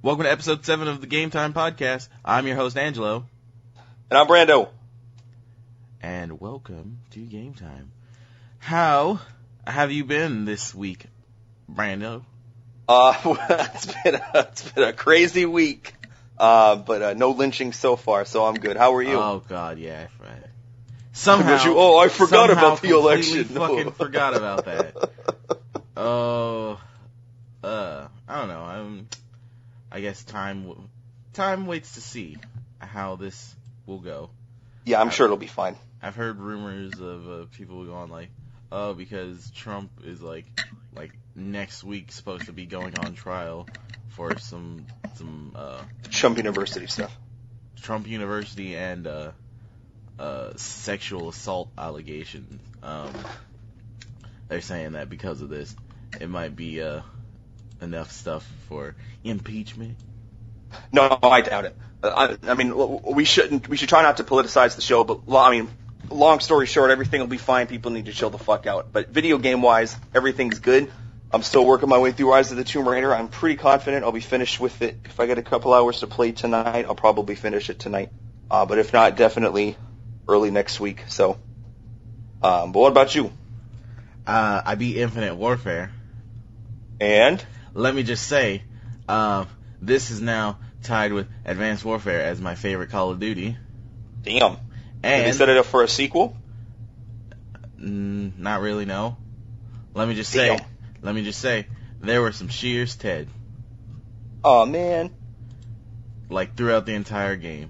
Welcome to episode 7 of the Game Time Podcast. I'm your host, Angelo. And I'm Brando. And welcome to Game Time. How have you been this week, Brando? It's been a crazy week, but no lynching so far, so I'm good. How are you? Oh, God, yeah. Somehow. I forgot about the election. Fucking forgot about that. I don't know. I guess time waits to see how this will go. Yeah, I'm sure it'll be fine. I've heard rumors of people going like, oh, because Trump is like next week supposed to be going on trial for some Trump University stuff. Trump University and sexual assault allegations. They're saying that because of this, it might be enough stuff for impeachment. No, I doubt it. I mean, we should try not to politicize the show, but long story short, everything will be fine. People need to chill the fuck out. But video game wise, everything's good. I'm still working my way through Rise of the Tomb Raider. I'm pretty confident I'll be finished with it. If I get a couple hours to play tonight, I'll probably finish it tonight. But if not, definitely early next week. So, but what about you? I beat Infinite Warfare. And? Let me just say, this is now tied with Advanced Warfare as my favorite Call of Duty. Damn. And did they set it up for a sequel? Not really, no. Let me just say, there were some shears, Ted. Oh man. Like throughout the entire game.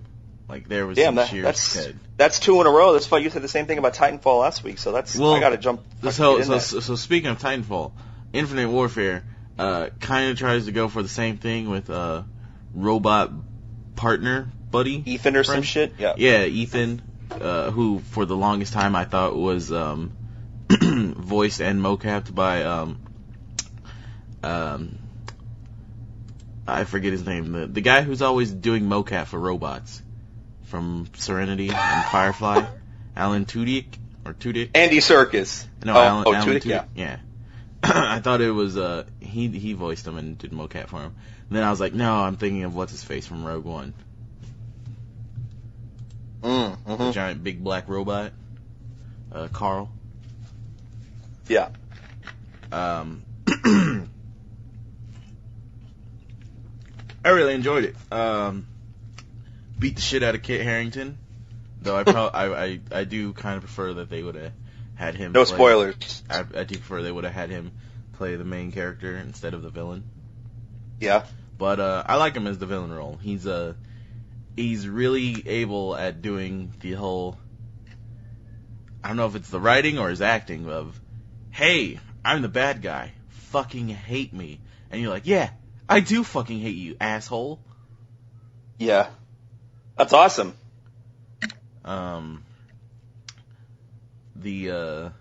Like there was some shears, Ted. That's 2 in a row. That's why you said the same thing about Titanfall last week, so I gotta jump. So speaking of Titanfall, Infinite Warfare kind of tries to go for the same thing with robot partner buddy Ethan or friend. Some shit. Yeah, Ethan, who for the longest time I thought was voiced and mocapped by I forget his name. The guy who's always doing mocap for robots from Serenity and Firefly, Alan Tudyk or Tudyk. Andy Serkis. No, Alan Tudyk. Yeah. I thought it was he voiced him and did mocap for him. And then I was like, no, I'm thinking of what's his face from Rogue One. Mm-hmm. The giant big black robot, Carl. Yeah. I really enjoyed it. Beat the shit out of Kit Harington, though I do kind of prefer that they would have had him. No spoilers. I do prefer they would have had him play the main character instead of the villain. Yeah. But I like him as the villain role. He's really able at doing the whole, I don't know if it's the writing or his acting of, hey, I'm the bad guy. Fucking hate me. And you're like, yeah, I do fucking hate you, asshole. Yeah. That's awesome. The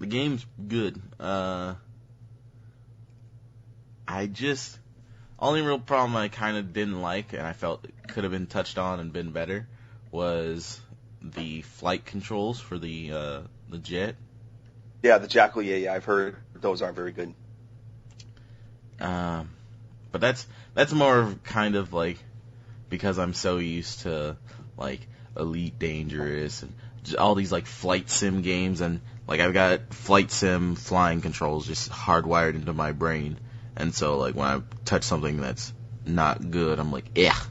game's good. Only real problem I kind of didn't like, and I felt it could have been touched on and been better, was the flight controls for the jet. Yeah, the Jackal. Yeah. I've heard those aren't very good. But that's more of kind of like because I'm so used to like Elite Dangerous and just all these like flight sim games, and like I've got flight sim flying controls just hardwired into my brain. And so, like, when I touch something that's not good, I'm like, ugh,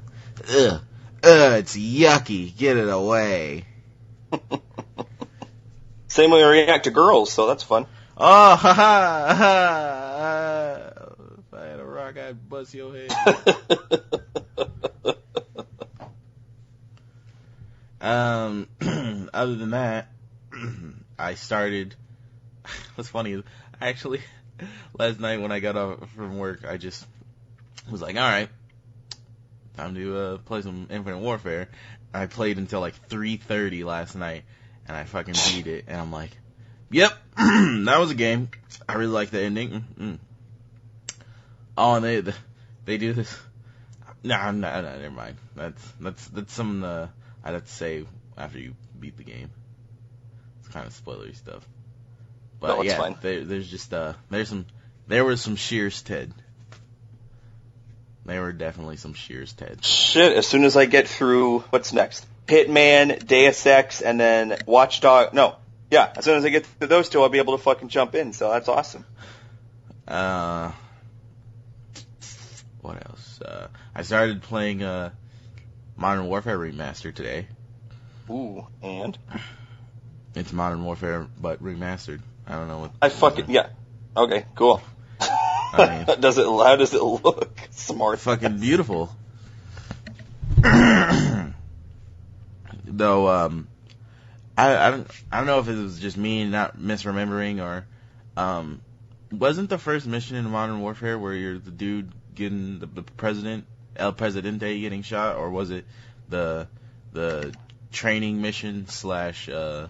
it's yucky, get it away. Same way I react to girls, so that's fun. Oh, ha ha. If I had a rock, I'd bust your head. Other than that, I started, what's funny is, last night when I got off from work, I just was like, alright, time to play some Infinite Warfare. I played until like 3:30 last night, and I fucking beat it, and I'm like, yep, that was a game. I really like the ending. Mm-mm. Oh, and they do this. No, never mind. That's something I'd have to say after you beat the game. It's kind of spoilery stuff. But no, it's yeah, fine. There was some shears, Ted. They were definitely some shears, Ted. Shit, as soon as I get through, what's next? Hitman, Deus Ex, and then Watchdog. No. Yeah, as soon as I get to those two, I'll be able to fucking jump in, so that's awesome. What else? I started playing Modern Warfare Remastered today. Ooh, and? It's Modern Warfare, but remastered. I don't know what... yeah. Okay, cool. I mean, how does it look? Smart. Fucking beautiful. Though, I don't know if it was just me not misremembering or, wasn't the first mission in Modern Warfare where you're the dude getting the president, El Presidente getting shot, or was it the training mission / the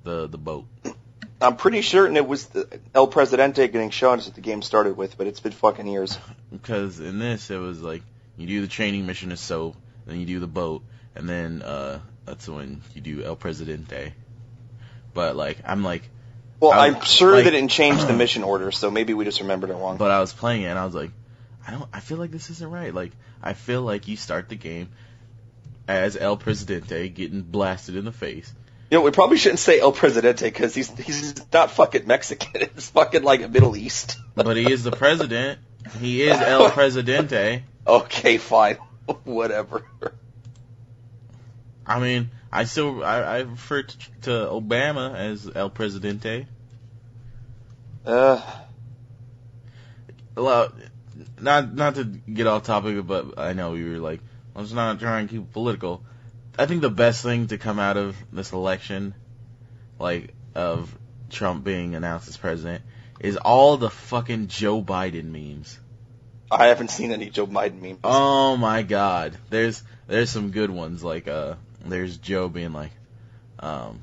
boat? I'm pretty certain it was the El Presidente getting shot as the game started with, but it's been fucking years. Because in this, it was like, you do the training mission as soap, then you do the boat, and then, that's when you do El Presidente. But, like, I'm like... Well, I'm sure they didn't change the mission order, so maybe we just remembered it wrong. But I was playing it, and I was like, I feel like this isn't right. Like, I feel like you start the game as El Presidente getting blasted in the face. You know, we probably shouldn't say El Presidente, because he's not fucking Mexican. It's fucking, like, Middle East. But he is the president. He is El Presidente. Okay, fine. Whatever. I mean, I refer to Obama as El Presidente. Well, not to get off topic, but I know we were like, let's not try and keep it political. I think the best thing to come out of this election, like, of Trump being announced as president, is all the fucking Joe Biden memes. I haven't seen any Joe Biden memes. Oh my god. There's some good ones, like, there's Joe being like, I'm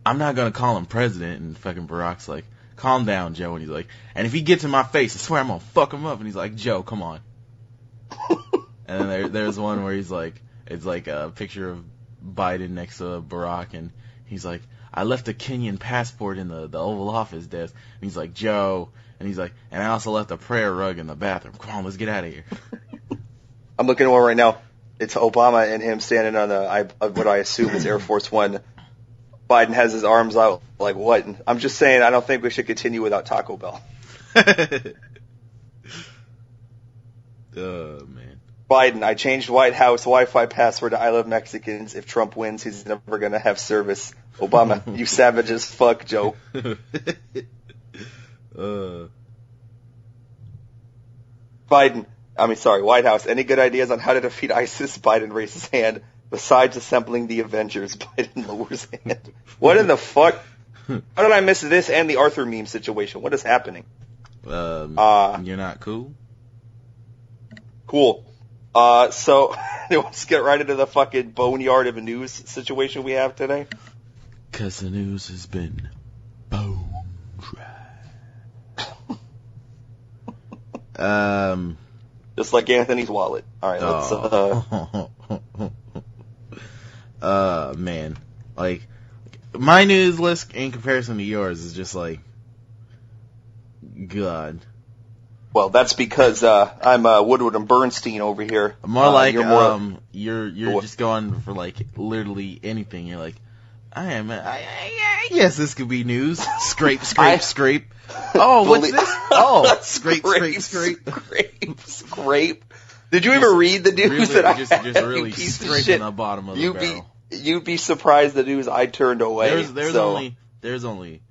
not gonna call him president, and fucking Barack's like, calm down, Joe, and he's like, and if he gets in my face, I swear I'm gonna fuck him up, and he's like, Joe, come on. And then there's one where he's like, it's like a picture of Biden next to Barack, and he's like, I left a Kenyan passport in the Oval Office desk, and he's like, Joe, and he's like, and I also left a prayer rug in the bathroom. Come on, let's get out of here. I'm looking at one right now. It's Obama and him standing on what I assume is Air Force One. Biden has his arms out like what? And I'm just saying I don't think we should continue without Taco Bell. Oh, man. Biden, I changed White House Wi-Fi password to I love Mexicans. If Trump wins, he's never going to have service. Obama, you savage as fuck, Joe. White House, any good ideas on how to defeat ISIS? Biden raises his hand. Besides assembling the Avengers, Biden lowers hand. What in the fuck? How did I miss this and the Arthur meme situation? What is happening? You're not cool? Cool. So, let's get right into the fucking boneyard of a news situation we have today. 'Cause the news has been bone dry. Just like Anthony's wallet. Alright, let's, man. Like, my news list in comparison to yours is just like, God. Well, that's because I'm Woodward and Bernstein over here. More like you're just going for like literally anything. You're like, I guess this could be news. Scrape. Oh, what's this? Oh, scrape. Did you ever read the news really, that I just had? really scraping the bottom of the barrel? You'd be surprised the news I turned away. There's only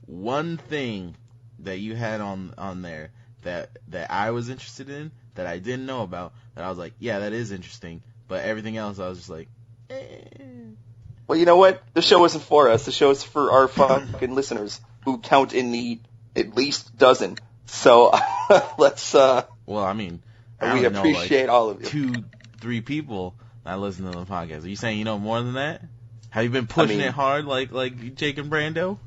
one thing that you had on there that I was interested in, that I didn't know about, that I was like, yeah, that is interesting. But everything else, I was just like, Well, you know what? The show isn't for us. The show is for our fucking listeners who count in the at least dozen. So let's. Well, I mean, we appreciate all of you. 2-3 people that listen to the podcast. Are you saying you know more than that? Have you been pushing it hard like Jake and Brando?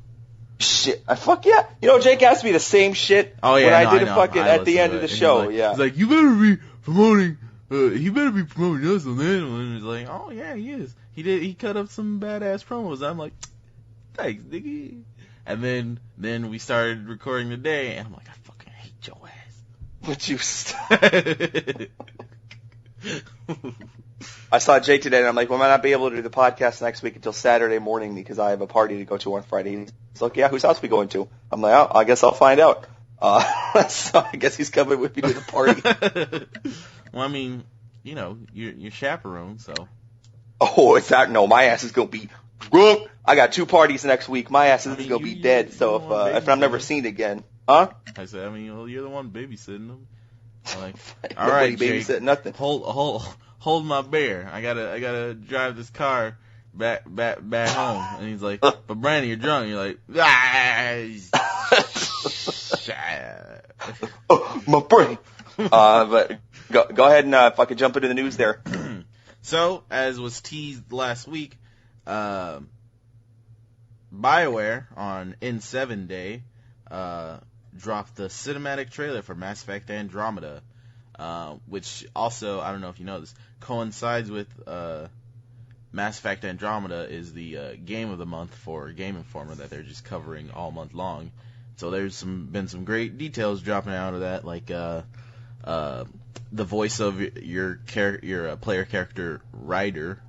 Shit, fuck yeah. You know, Jake asked me the same shit when I did it fucking at the end of the show. He's like, you better be promoting. He better be promoting us on that one. And he's like, oh yeah, he is. He cut up some badass promos. I'm like, thanks, nigga. And then we started recording today, and I'm like, I fucking hate your ass. Would you I saw Jake today, and I'm like, well, I might not be able to do the podcast next week until Saturday morning because I have a party to go to on Friday. He's like, yeah, whose house we going to? I'm like, oh, I guess I'll find out. So I guess he's coming with me to the party. Well, I mean, you know, you're chaperone, so. Oh, it's not. No, my ass is gonna be drunk. I got 2 parties next week. My ass is gonna be dead. So if I'm never seen again, huh? I said, I mean, well, you're the one babysitting them. I'm like, all right, Jake, nothing. Hold my beer. I gotta drive this car back home. And he's like, but Brandon, you're drunk. And you're like, oh, my brain. But go ahead and if I could jump into the news there. So, as was teased last week, BioWare on N7 Day dropped the cinematic trailer for Mass Effect Andromeda, which also, I don't know if you know this, coincides with Mass Effect Andromeda is the game of the month for Game Informer that they're just covering all month long. So there's been some great details dropping out of that, like the voice of your player character Ryder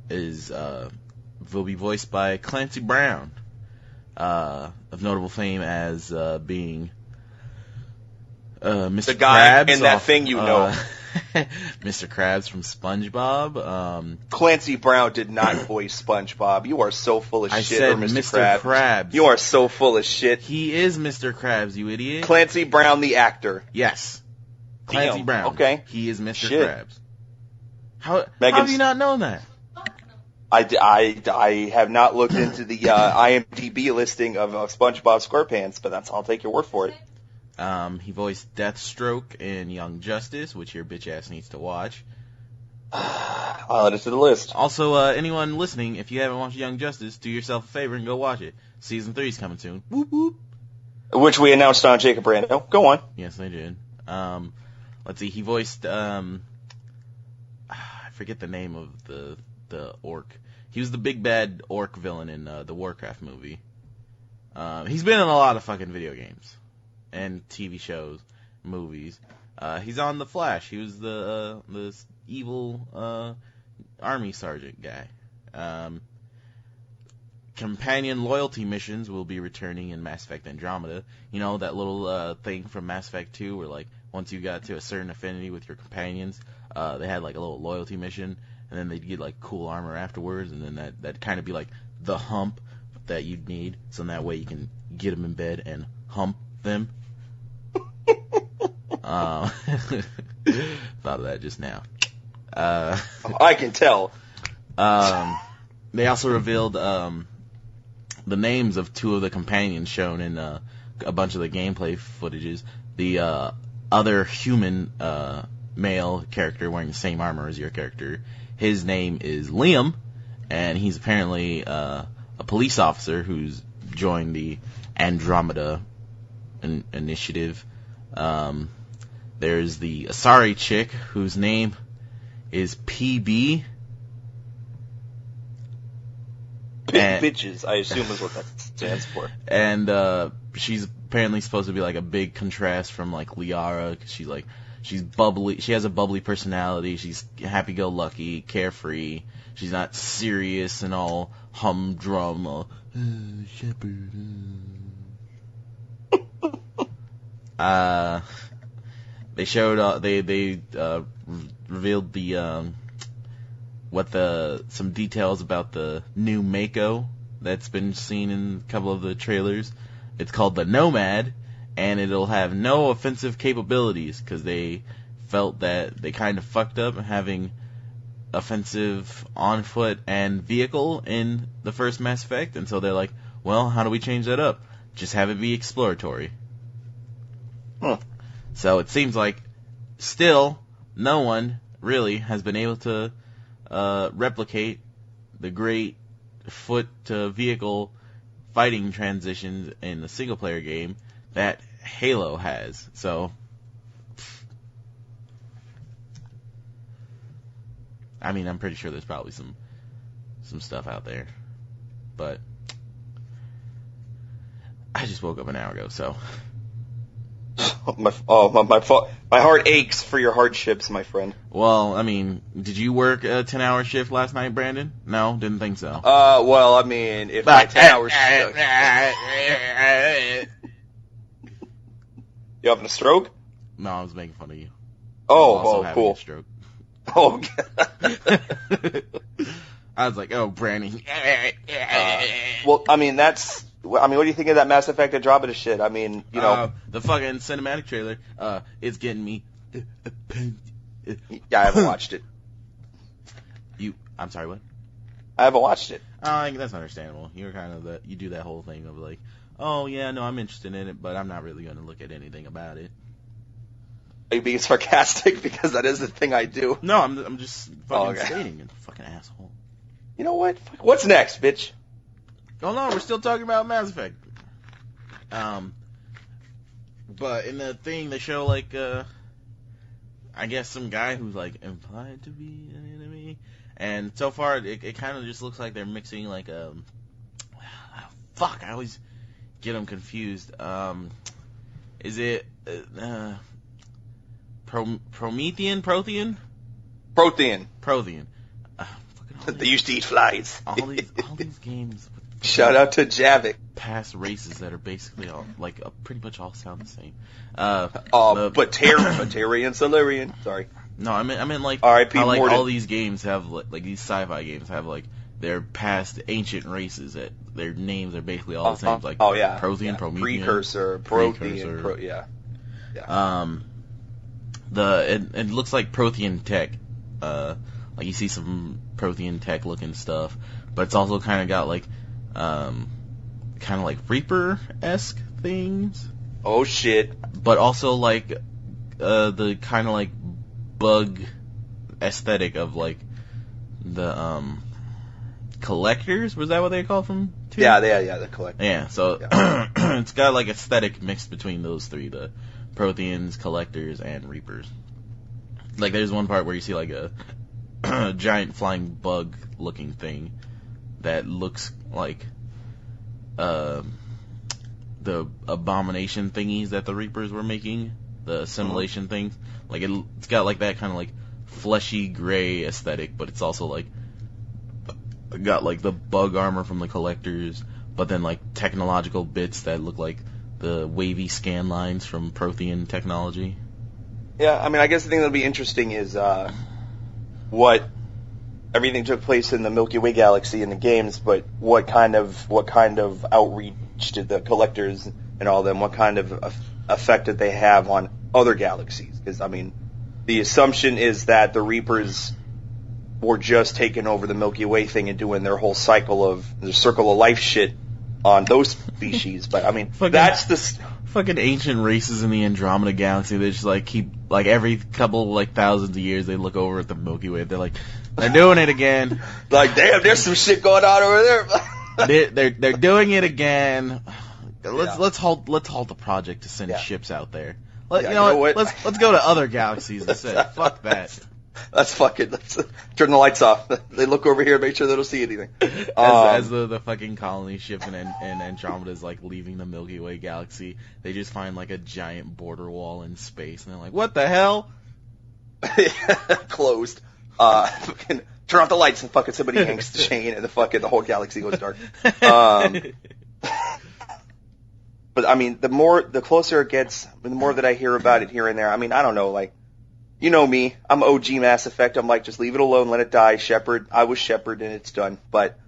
will be voiced by Clancy Brown, of notable fame as being Mr. The guy Krabs in that thing, you know. Mr. Krabs from SpongeBob. Clancy Brown did not voice SpongeBob. You are so full of shit. I said Mr. Krabs. You are so full of shit. He is Mr. Krabs, you idiot. Clancy Brown, the actor. Yes. Clancy Brown. Okay. He is Mr. Shit. Krabs. How have you not known that? I have not looked into the IMDb listing of SpongeBob SquarePants, but I'll take your word for it. He voiced Deathstroke in Young Justice, which your bitch ass needs to watch. I'll add it to the list. Also, anyone listening, if you haven't watched Young Justice, do yourself a favor and go watch it. Season 3 is coming soon. Whoop whoop. Which we announced on Jacob Brando. Go on. Yes, they did. Let's see. He voiced I forget the name of the orc. He was the big bad orc villain in the Warcraft movie. He's been in a lot of fucking video games and TV shows, movies. He's on The Flash. He was the evil army sergeant guy. Companion loyalty missions will be returning in Mass Effect Andromeda. You know, that little thing from Mass Effect 2 where, like, once you got to a certain affinity with your companions, they had, like, a little loyalty mission, and then they'd get, like, cool armor afterwards, and then that'd kind of be, like, the hump that you'd need, so that way you can get them in bed and hump them. Thought of that just now. I can tell. They also revealed the names of 2 of the companions shown in a bunch of the gameplay footages. The other human male character wearing the same armor as your character, his name is Liam, and he's apparently a police officer who's joined the Andromeda initiative. There's the Asari chick whose name is PB. Big bitches, I assume is what that stands for. And she's apparently supposed to be like a big contrast from like Liara, 'cause she's bubbly. She has a bubbly personality. She's happy-go-lucky, carefree. She's not serious and all humdrum. Shepherd. They showed they revealed some details about the new Mako that's been seen in a couple of the trailers. It's called the Nomad, and it'll have no offensive capabilities because they felt that they kind of fucked up having offensive on foot and vehicle in the first Mass Effect, and so they're like, well, how do we change that up? Just have it be exploratory. Huh. So it seems like still no one really has been able to replicate the great foot-to-vehicle fighting transitions in the single-player game that Halo has. So, I mean, I'm pretty sure there's probably some stuff out there, but I just woke up an hour ago, so My heart aches for your hardships, my friend. Well, I mean, did you work a 10-hour shift last night, Brandon? No, didn't think so. Well, I mean, if my 10 hours. You having a stroke? No, I was making fun of you. Oh, cool. A stroke. Oh, I was like, oh, Brandon. well, I mean, what do you think of that Mass Effect Andromeda shit? I mean, you know. The fucking cinematic trailer, it's getting me. Yeah, I haven't watched it. I'm sorry, what? I haven't watched it. That's understandable. You're kind of you do that whole thing of like, oh yeah, no, I'm interested in it, but I'm not really going to look at anything about it. Are you being sarcastic? Because that is the thing I do. No, I'm just fucking stating it, fucking asshole. You know what? What's next, bitch? Oh no, we're still talking about Mass Effect. But in the thing, they show like, I guess some guy who's like implied to be an enemy, and so far it kind of just looks like they're mixing like fuck, I always get them confused. Is it Promethean? Prothean. They used to eat flies. all these games. Shout out to Javik. Past races that are basically all like pretty much all sound the same. Batarian, Solarian. Sorry. No, I mean like R.I.P. how like Morden. all these games have like these sci-fi games have like their past ancient races that their names are basically all the same. Like Prothean, Promethean, Precursor, Prothean, yeah. It looks like Prothean tech. Like you see some Prothean tech looking stuff, but it's also kind of got like kind of like Reaper-esque things. Oh shit! But also like the kind of like bug aesthetic of like the collectors. Was that what they call them? Too? Yeah, the collectors. Yeah, so it's got like aesthetic mixed between those three: the Protheans, collectors, and Reapers. Like there's one part where you see like a giant flying bug looking thing that looks like the abomination thingies that the Reapers were making, the assimilation things. Like it's got like that kind of like fleshy gray aesthetic, but it's also like got like the bug armor from the collectors, but then like technological bits that look like the wavy scan lines from Prothean technology. Yeah, I mean, I guess the thing that'll be interesting is what everything took place in the Milky Way galaxy in the games, but what kind of outreach did the collectors and all them, what kind of effect did they have on other galaxies? Because, I mean, the assumption is that the Reapers were just taking over the Milky Way thing and doing their whole circle of life shit on those species. But, I mean, that's the fucking ancient races in the Andromeda galaxy. They just like keep like every couple like thousands of years they look over at the Milky Way. They're like, they're doing it again. Like, damn, there's some shit going on over there. they're doing it again. Let's halt the project to send ships out there. You know what? Let's go to other galaxies instead. Fuck that. Let's turn the lights off. They look over here and make sure they don't see anything. As the fucking colony ship and Andromeda is like leaving the Milky Way galaxy, they just find like a giant border wall in space, and they're like, "What the hell?" Closed. Fucking turn off the lights and fucking somebody yanks the chain and the whole galaxy goes dark. But I mean, the closer it gets, the more that I hear about it here and there. I mean, I don't know, like. You know me, I'm OG Mass Effect. I'm like, just leave it alone, let it die. Shepard, I was Shepard, and it's done. But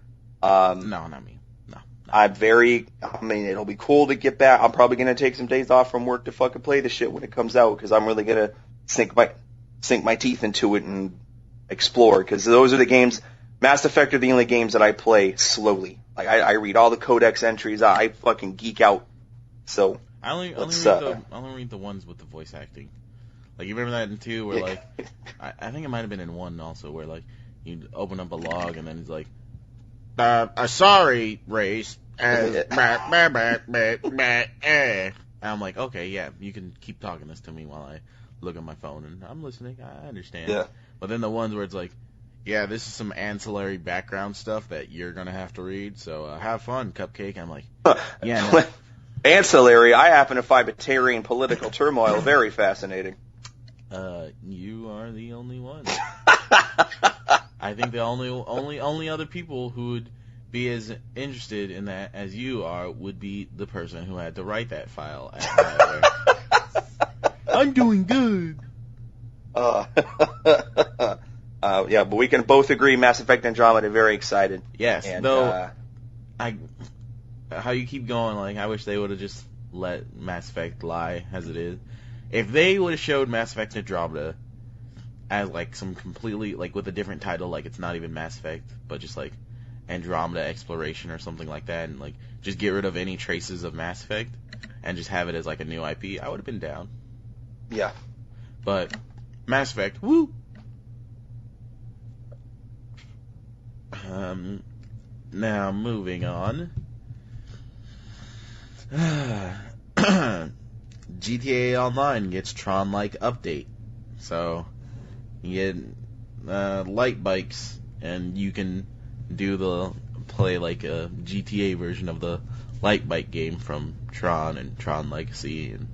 no, not me. No. I mean, it'll be cool to get back. I'm probably gonna take some days off from work to fucking play the shit when it comes out because I'm really gonna sink my teeth into it and explore. Because those are the games. Mass Effect are the only games that I play slowly. Like I read all the codex entries. I fucking geek out. So I only read the ones with the voice acting. Like, you remember that in 2 where, like, I think it might have been in 1 also, where, like, you open up a log and then it's like, sorry, race. And I'm like, okay, yeah, you can keep talking this to me while I look at my phone, and I'm listening, I understand. Yeah. But then the ones where it's like, yeah, this is some ancillary background stuff that you're gonna have to read, so have fun, Cupcake. I'm like, yeah, no. Ancillary, I happen to find Batarian political turmoil very fascinating. You are the only one. I think the only other people who would be as interested in that as you are would be the person who had to write that file at BioWare. I'm doing good. Yeah, but we can both agree Mass Effect Andromeda, very excited. Yes, and, though, how you keep going, like, I wish they would have just let Mass Effect lie as it is. If they would have showed Mass Effect Andromeda as, like, some completely, like, with a different title, like, it's not even Mass Effect, but just, like, Andromeda Exploration or something like that, and, like, just get rid of any traces of Mass Effect, and just have it as, like, a new IP, I would have been down. Yeah. But, Mass Effect, woo! Now, moving on. GTA Online gets Tron-like update. So, you get light bikes, and you can play like a GTA version of the light bike game from Tron and Tron Legacy. And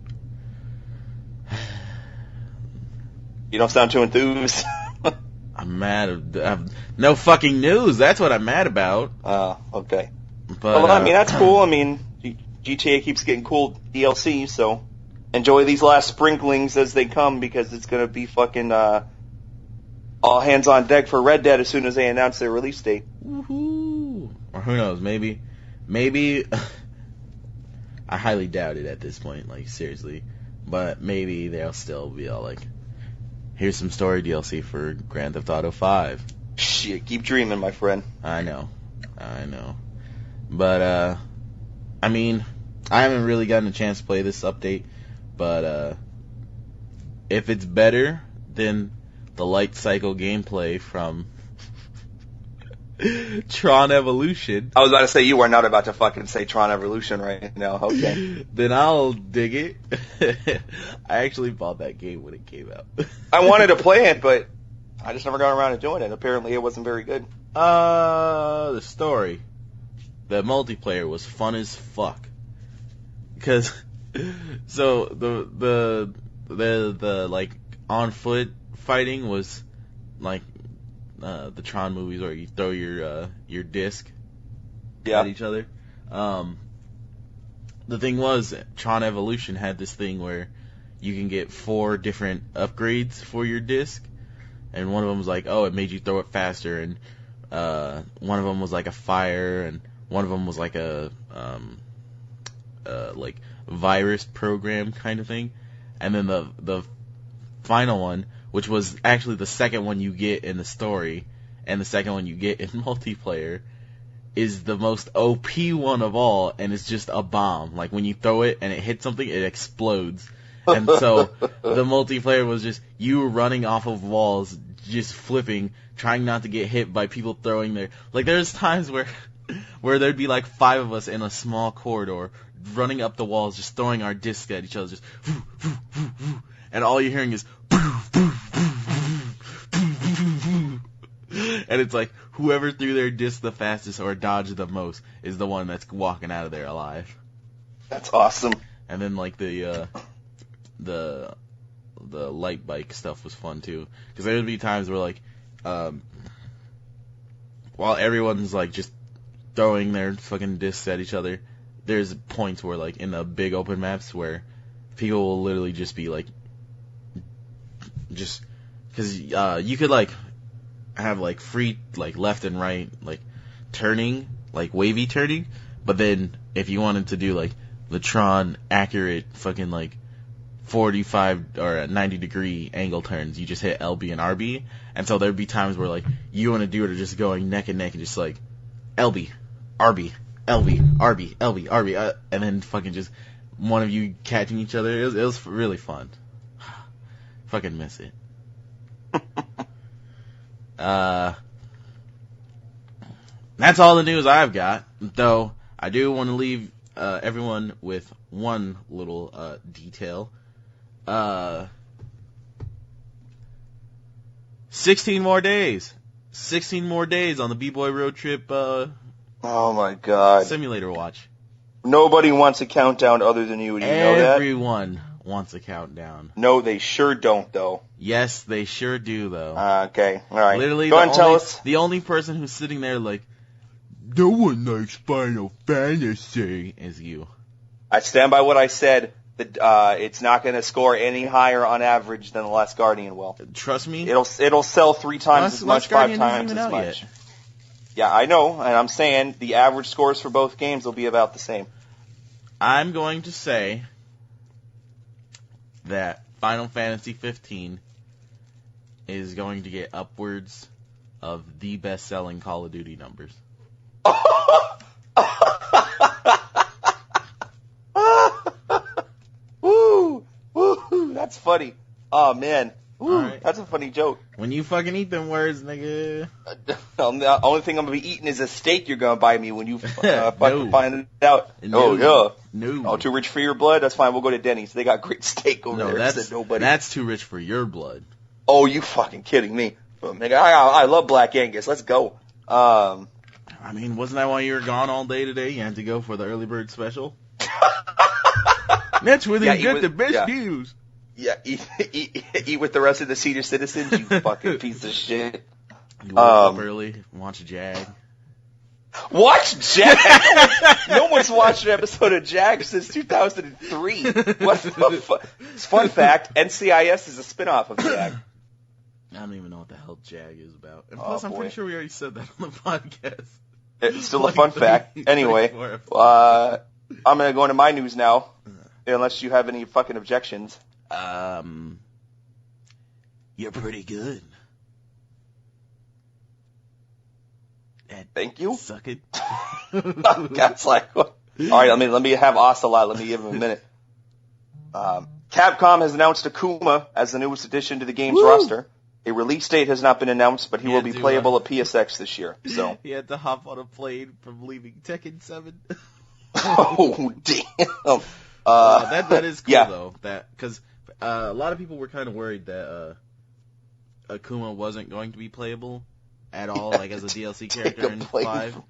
you don't sound too enthused. I'm mad. No fucking news. That's what I'm mad about. Okay. But, well, I mean, that's cool. I mean, GTA keeps getting cool DLC, so enjoy these last sprinklings as they come, because it's going to be fucking all hands on deck for Red Dead as soon as they announce their release date. Woohoo! Or who knows? Maybe. I highly doubt it at this point. Like, seriously. But maybe they'll still be all like, here's some story DLC for Grand Theft Auto 5. Shit, keep dreaming, my friend. I know. But, I mean, I haven't really gotten a chance to play this update, but, if it's better than the light cycle gameplay from Tron Evolution. I was about to say, you are not about to fucking say Tron Evolution right now. Okay. Then I'll dig it. I actually bought that game when it came out. I wanted to play it, but I just never got around to doing it. Apparently it wasn't very good. The story. The multiplayer was fun as fuck. Because, so, the like, on foot fighting was, like, the Tron movies where you throw your disc at each other. The thing was, Tron Evolution had this thing where you can get 4 different upgrades for your disc, and one of them was like, oh, it made you throw it faster, and one of them was like a fire, and one of them was like a like virus program kind of thing, and then the final one, which was actually the second one you get in the story, and the second one you get in multiplayer, is the most OP one of all, and it's just a bomb. Like, when you throw it and it hits something, it explodes. And so, the multiplayer was just you running off of walls, just flipping, trying not to get hit by people throwing their... Like, there's times where there'd be like 5 of us in a small corridor, running up the walls, just throwing our discs at each other, just... And all you're hearing is... And it's like, whoever threw their disc the fastest or dodged the most is the one that's walking out of there alive. That's awesome. And then, like, the light bike stuff was fun, too. Because there would be times where, like, while everyone's, like, just throwing their fucking discs at each other, there's points where, like, in the big open maps where people will literally just be, like, just... Because you could, like... have like free like left and right like turning, like wavy turning, but then if you wanted to do like the Tron accurate fucking like 45 or 90 degree angle turns, you just hit LB and RB. And so there'd be times where like you and a dude are just going neck and neck and just like LB, RB, LB, RB, LB, RB, and then fucking just one of you catching each other. It was really fun. Fucking miss it. That's all the news I've got, though I do want to leave everyone with one little detail. 16 more days. 16 more days on the B-Boy Road Trip oh my god. simulator watch. Nobody wants a countdown other than you. Do you know that? Everyone wants a countdown. No, they sure don't, though. Yes, they sure do, though. Okay, all right. Literally, go ahead and tell us. The only person who's sitting there like, no one likes Final Fantasy, is you. I stand by what I said. That it's not going to score any higher on average than The Last Guardian will. Trust me. It'll sell 3 times as much, 5 times as much. Yet. Yeah, I know, and I'm saying the average scores for both games will be about the same. I'm going to say that Final Fantasy 15 is going to get upwards of the best-selling Call of Duty numbers. Woo, that's funny. Oh, man. Woo, right. That's a funny joke. When you fucking eat them words, nigga. The only thing I'm going to be eating is a steak you're going to buy me when you fucking find it out. No. Oh, yeah. No. Oh, too rich for your blood? That's fine. We'll go to Denny's. They got great steak over there. That's too rich for your blood. Oh, you fucking kidding me. Oh, nigga, I love Black Angus. Let's go. I mean, wasn't that why you were gone all day today? You had to go for the early bird special? That's where they get the best deals. Yeah, eat with the rest of the senior citizens, you fucking piece of shit. You woke up early, watch Jag. Watch Jag? No one's watched an episode of Jag since 2003. What the fuck? Fun fact, NCIS is a spinoff of Jag. I don't even know what the hell Jag is about. And plus, I'm pretty sure we already said that on the podcast. It's still a fun fact. Anyway, I'm going to go into my news now, unless you have any fucking objections. You're pretty good. Thank you. Suck it. That's like, all right. Let me have Ocelot. Let me give him a minute. Capcom has announced Akuma as the newest addition to the game's roster. A release date has not been announced, but he will be playable at PSX this year. So he had to hop on a plane from leaving Tekken 7. Oh damn! That is cool though. That because a lot of people were kind of worried that Akuma wasn't going to be playable at all, like as a DLC character in 5,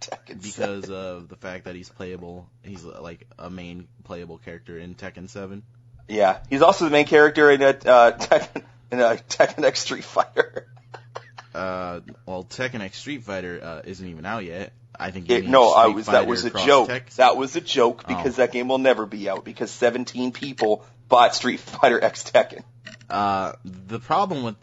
because of the fact that he's playable. He's like a main playable character in Tekken 7. Yeah, he's also the main character in Tekken X Street Fighter. Well, Tekken X Street Fighter isn't even out yet. I think that was a joke. That was a joke because that game will never be out because 17 people bought Street Fighter X Tekken. The problem with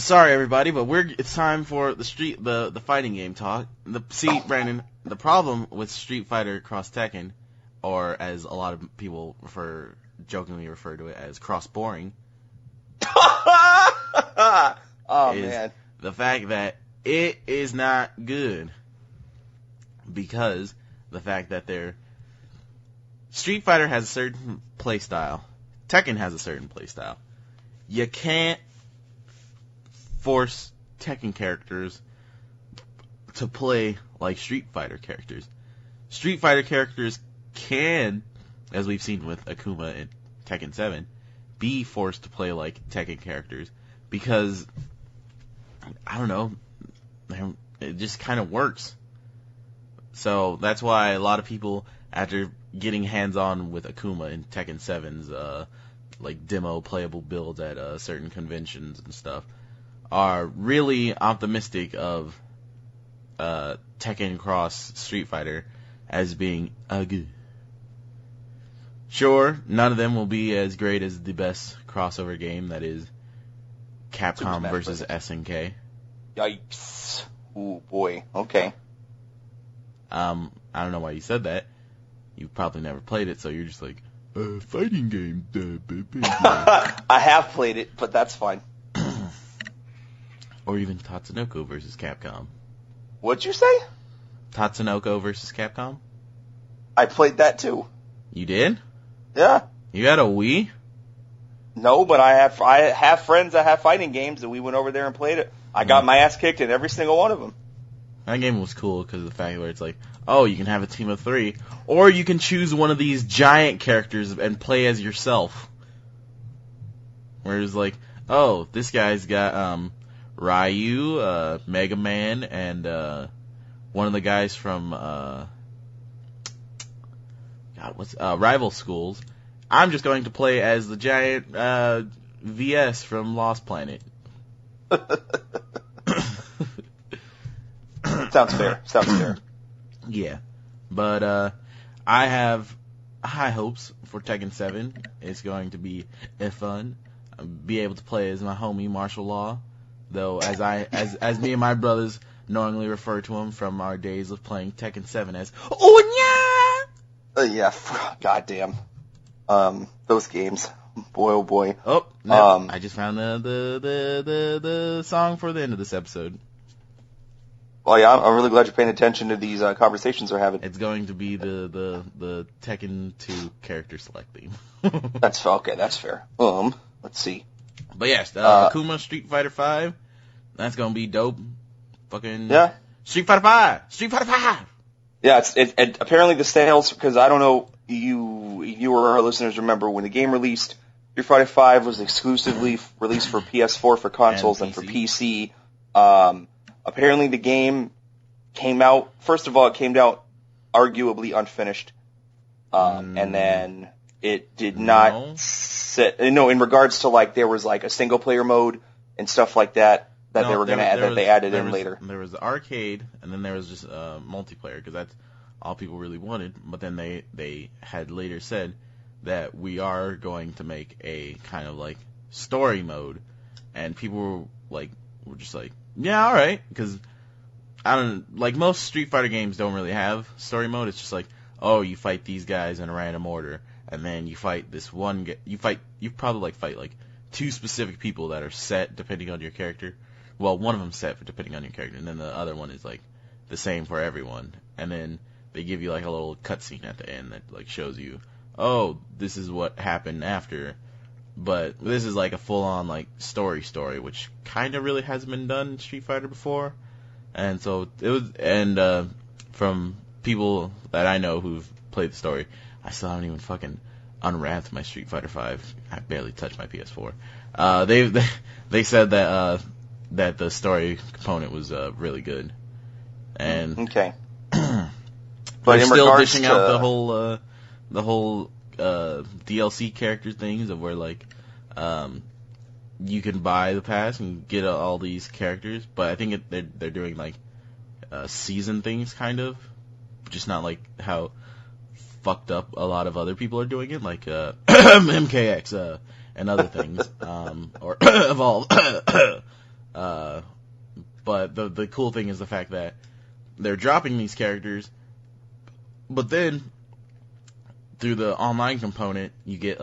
sorry everybody, but it's time for the fighting game talk. Brandon, the problem with Street Fighter Cross Tekken, or as a lot of people jokingly refer to it as cross boring, man, the fact that it is not good because the fact that Street Fighter has a certain play style, Tekken has a certain play style. You can't force Tekken characters to play like Street Fighter characters. Street Fighter characters can, as we've seen with Akuma in Tekken 7, be forced to play like Tekken characters because, I don't know, it just kind of works. So that's why a lot of people, after getting hands-on with Akuma in Tekken 7's like demo playable builds at certain conventions and stuff, are really optimistic of Tekken Cross Street Fighter as being good. Sure, none of them will be as great as the best crossover game that is Capcom versus SNK. Yikes. Ooh, boy. Okay. I don't know why you said that. You probably never played it, so you're just like, fighting game. I have played it, but that's fine. Or even Tatsunoko versus Capcom. What'd you say? Tatsunoko versus Capcom? I played that too. You did? Yeah. You had a Wii? No, but I have friends that have fighting games, and we went over there and played it. I got my ass kicked in every single one of them. That game was cool because of the fact where it's like, oh, you can have a team of 3, or you can choose one of these giant characters and play as yourself. Whereas like, oh, this guy's got Ryu, Mega Man, and one of the guys from God, what's rival schools. I'm just going to play as the giant VS from Lost Planet. Sounds fair. Yeah, but I have high hopes for Tekken 7. It's going to be fun. I'll be able to play as my homie Martial Law, though as me and my brothers knowingly refer to him from our days of playing Tekken 7 as Onya. Yeah, goddamn. Those games. Boy, oh boy. Oh, no, I just found the song for the end of this episode. Well, yeah, I'm really glad you're paying attention to these conversations we're having. It's going to be the Tekken 2 character select theme. That's fair. Let's see. But yes, Akuma Street Fighter 5. That's gonna be dope. Fucking yeah. Street Fighter 5. Street Fighter 5. Yeah, it apparently the sales, because I don't know you or our listeners remember when the game released. Street Fighter 5 was exclusively released for PS4 for consoles and for PC. Apparently the game came out, first of all, it came out arguably unfinished. And then it did not in regards to like, there was like a single player mode and stuff like that they were going to add, that they added in later. There was the arcade, and then there was just multiplayer, because that's all people really wanted. But then they had later said that we are going to make a kind of like story mode, and people were just like, yeah, all right, because most Street Fighter games don't really have story mode. It's just like, oh, you fight these guys in a random order, and then you fight this one you probably fight like 2 specific people that are set depending on your character. Well, one of them's set for depending on your character, and then the other one is like the same for everyone. And then they give you like a little cutscene at the end that like shows you, oh, this is what happened after. But this is like a full-on like story, which kind of really hasn't been done in Street Fighter before. And so it was, and from people that I know who've played the story, I still haven't even fucking unwrapped my Street Fighter 5. I barely touched my PS4. They said that that the story component was really good, and okay. But they're still dishing out the whole DLC character things of where like you can buy the pass and get all these characters, but I think they're doing like season things kind of, just not like how fucked up a lot of other people are doing it, like MKX and other things, or Evolve. But the cool thing is the fact that they're dropping these characters, but then through the online component you get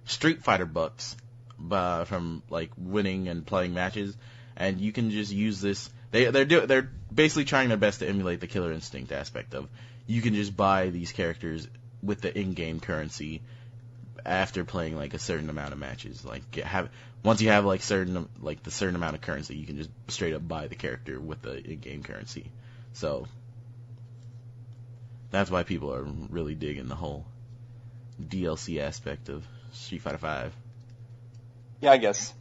Street Fighter bucks from like winning and playing matches, and you can just use this. They're basically trying their best to emulate the Killer Instinct aspect of, you can just buy these characters with the in-game currency after playing like a certain amount of matches. Like once you have like the certain amount of currency, you can just straight up buy the character with the in-game currency. So that's why people are really digging the whole DLC aspect of Street Fighter 5. Yeah, I guess.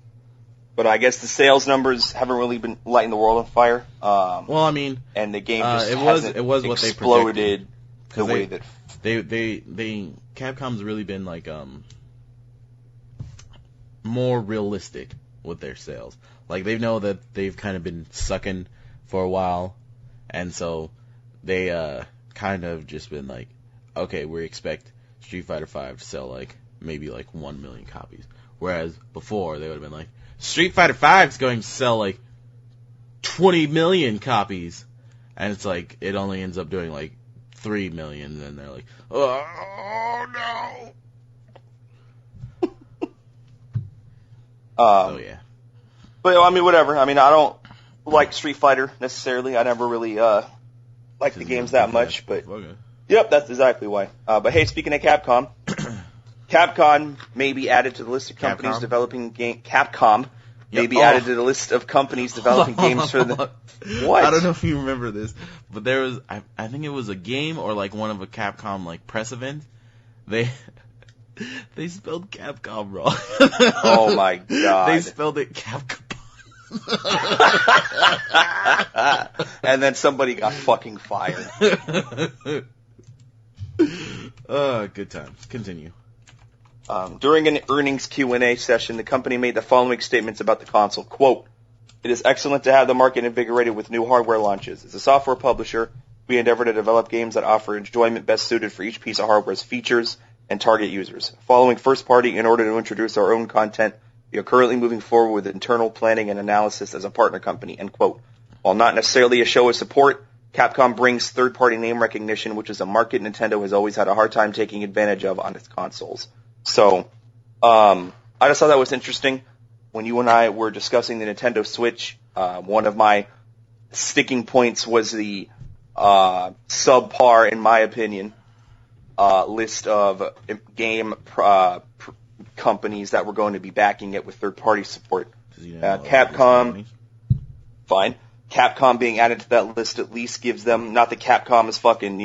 But I guess the sales numbers haven't really been lighting the world on fire. Well, I mean, and the game just it was what they exploded the way that they Capcom's really been like more realistic with their sales. Like they know that they've kind of been sucking for a while, and so they kind of just been like, okay, we expect Street Fighter 5 to sell like maybe like 1 million copies. Whereas before they would have been like, Street Fighter 5 is going to sell like 20 million copies, and it's like it only ends up doing like 3 million, and they're like, oh no. So yeah. But I mean, whatever. I mean, I don't like Street Fighter necessarily. I never really liked the games that much. But okay. Yep, that's exactly why. But hey, speaking of Capcom, Capcom may be added to the list of companies developing game. Capcom may be added to the list of companies developing games for the. What? I don't know if you remember this, but there was, I think it was a game or like one of a Capcom like press event. They spelled Capcom wrong. Oh my god! They spelled it Capcom. And then somebody got fucking fired. Good times. Continue. During an earnings Q&A session, the company made the following statements about the console. Quote, "It is excellent to have the market invigorated with new hardware launches. As a software publisher, we endeavor to develop games that offer enjoyment best suited for each piece of hardware's features and target users. Following first party in order to introduce our own content, we are currently moving forward with internal planning and analysis as a partner company." End quote. While not necessarily a show of support, Capcom brings third-party name recognition, which is a market Nintendo has always had a hard time taking advantage of on its consoles. So, I just thought that was interesting. When you and I were discussing the Nintendo Switch, one of my sticking points was the subpar, in my opinion, list of game companies that were going to be backing it with third-party support. Capcom, fine. Capcom being added to that list at least gives them, not that Capcom is fucking,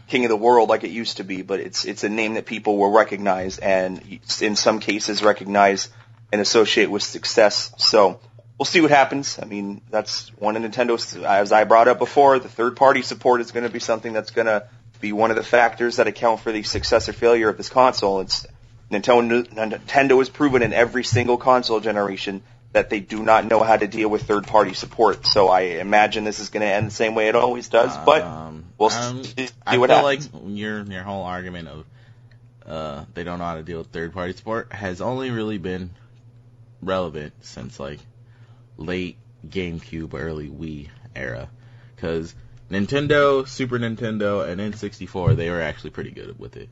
king of the world like it used to be, but it's a name that people will recognize and in some cases recognize and associate with success. So we'll see what happens. I mean, that's one of Nintendo's, as I brought up before, the third-party support is going to be something that's going to be one of the factors that account for the success or failure of this console. Nintendo has proven in every single console generation that they do not know how to deal with third-party support. So I imagine this is going to end the same way it always does, but we'll see what happens. Like your whole argument of they don't know how to deal with third-party support has only really been relevant since like late GameCube, early Wii era, because Nintendo, Super Nintendo, and N64, they were actually pretty good with it.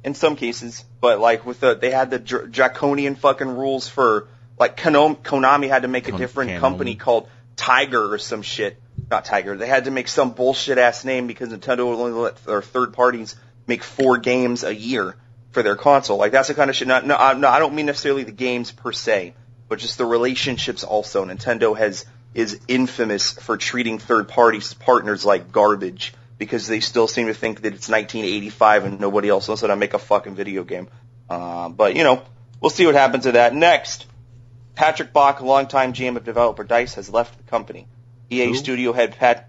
In some cases, but like they had the draconian fucking rules for, like, Konami had to make a different company called Tiger or some shit. Not Tiger. They had to make some bullshit ass name because Nintendo would only let their third parties make 4 games a year for their console. Like, that's the kind of shit. No, I don't mean necessarily the games per se, but just the relationships also. Nintendo is infamous for treating third parties partners like garbage, because they still seem to think that it's 1985 and nobody else knows how to make a fucking video game. But, we'll see what happens to that. Next, Patrick Bach, longtime GM of developer DICE, has left the company. EA Studio head Patrick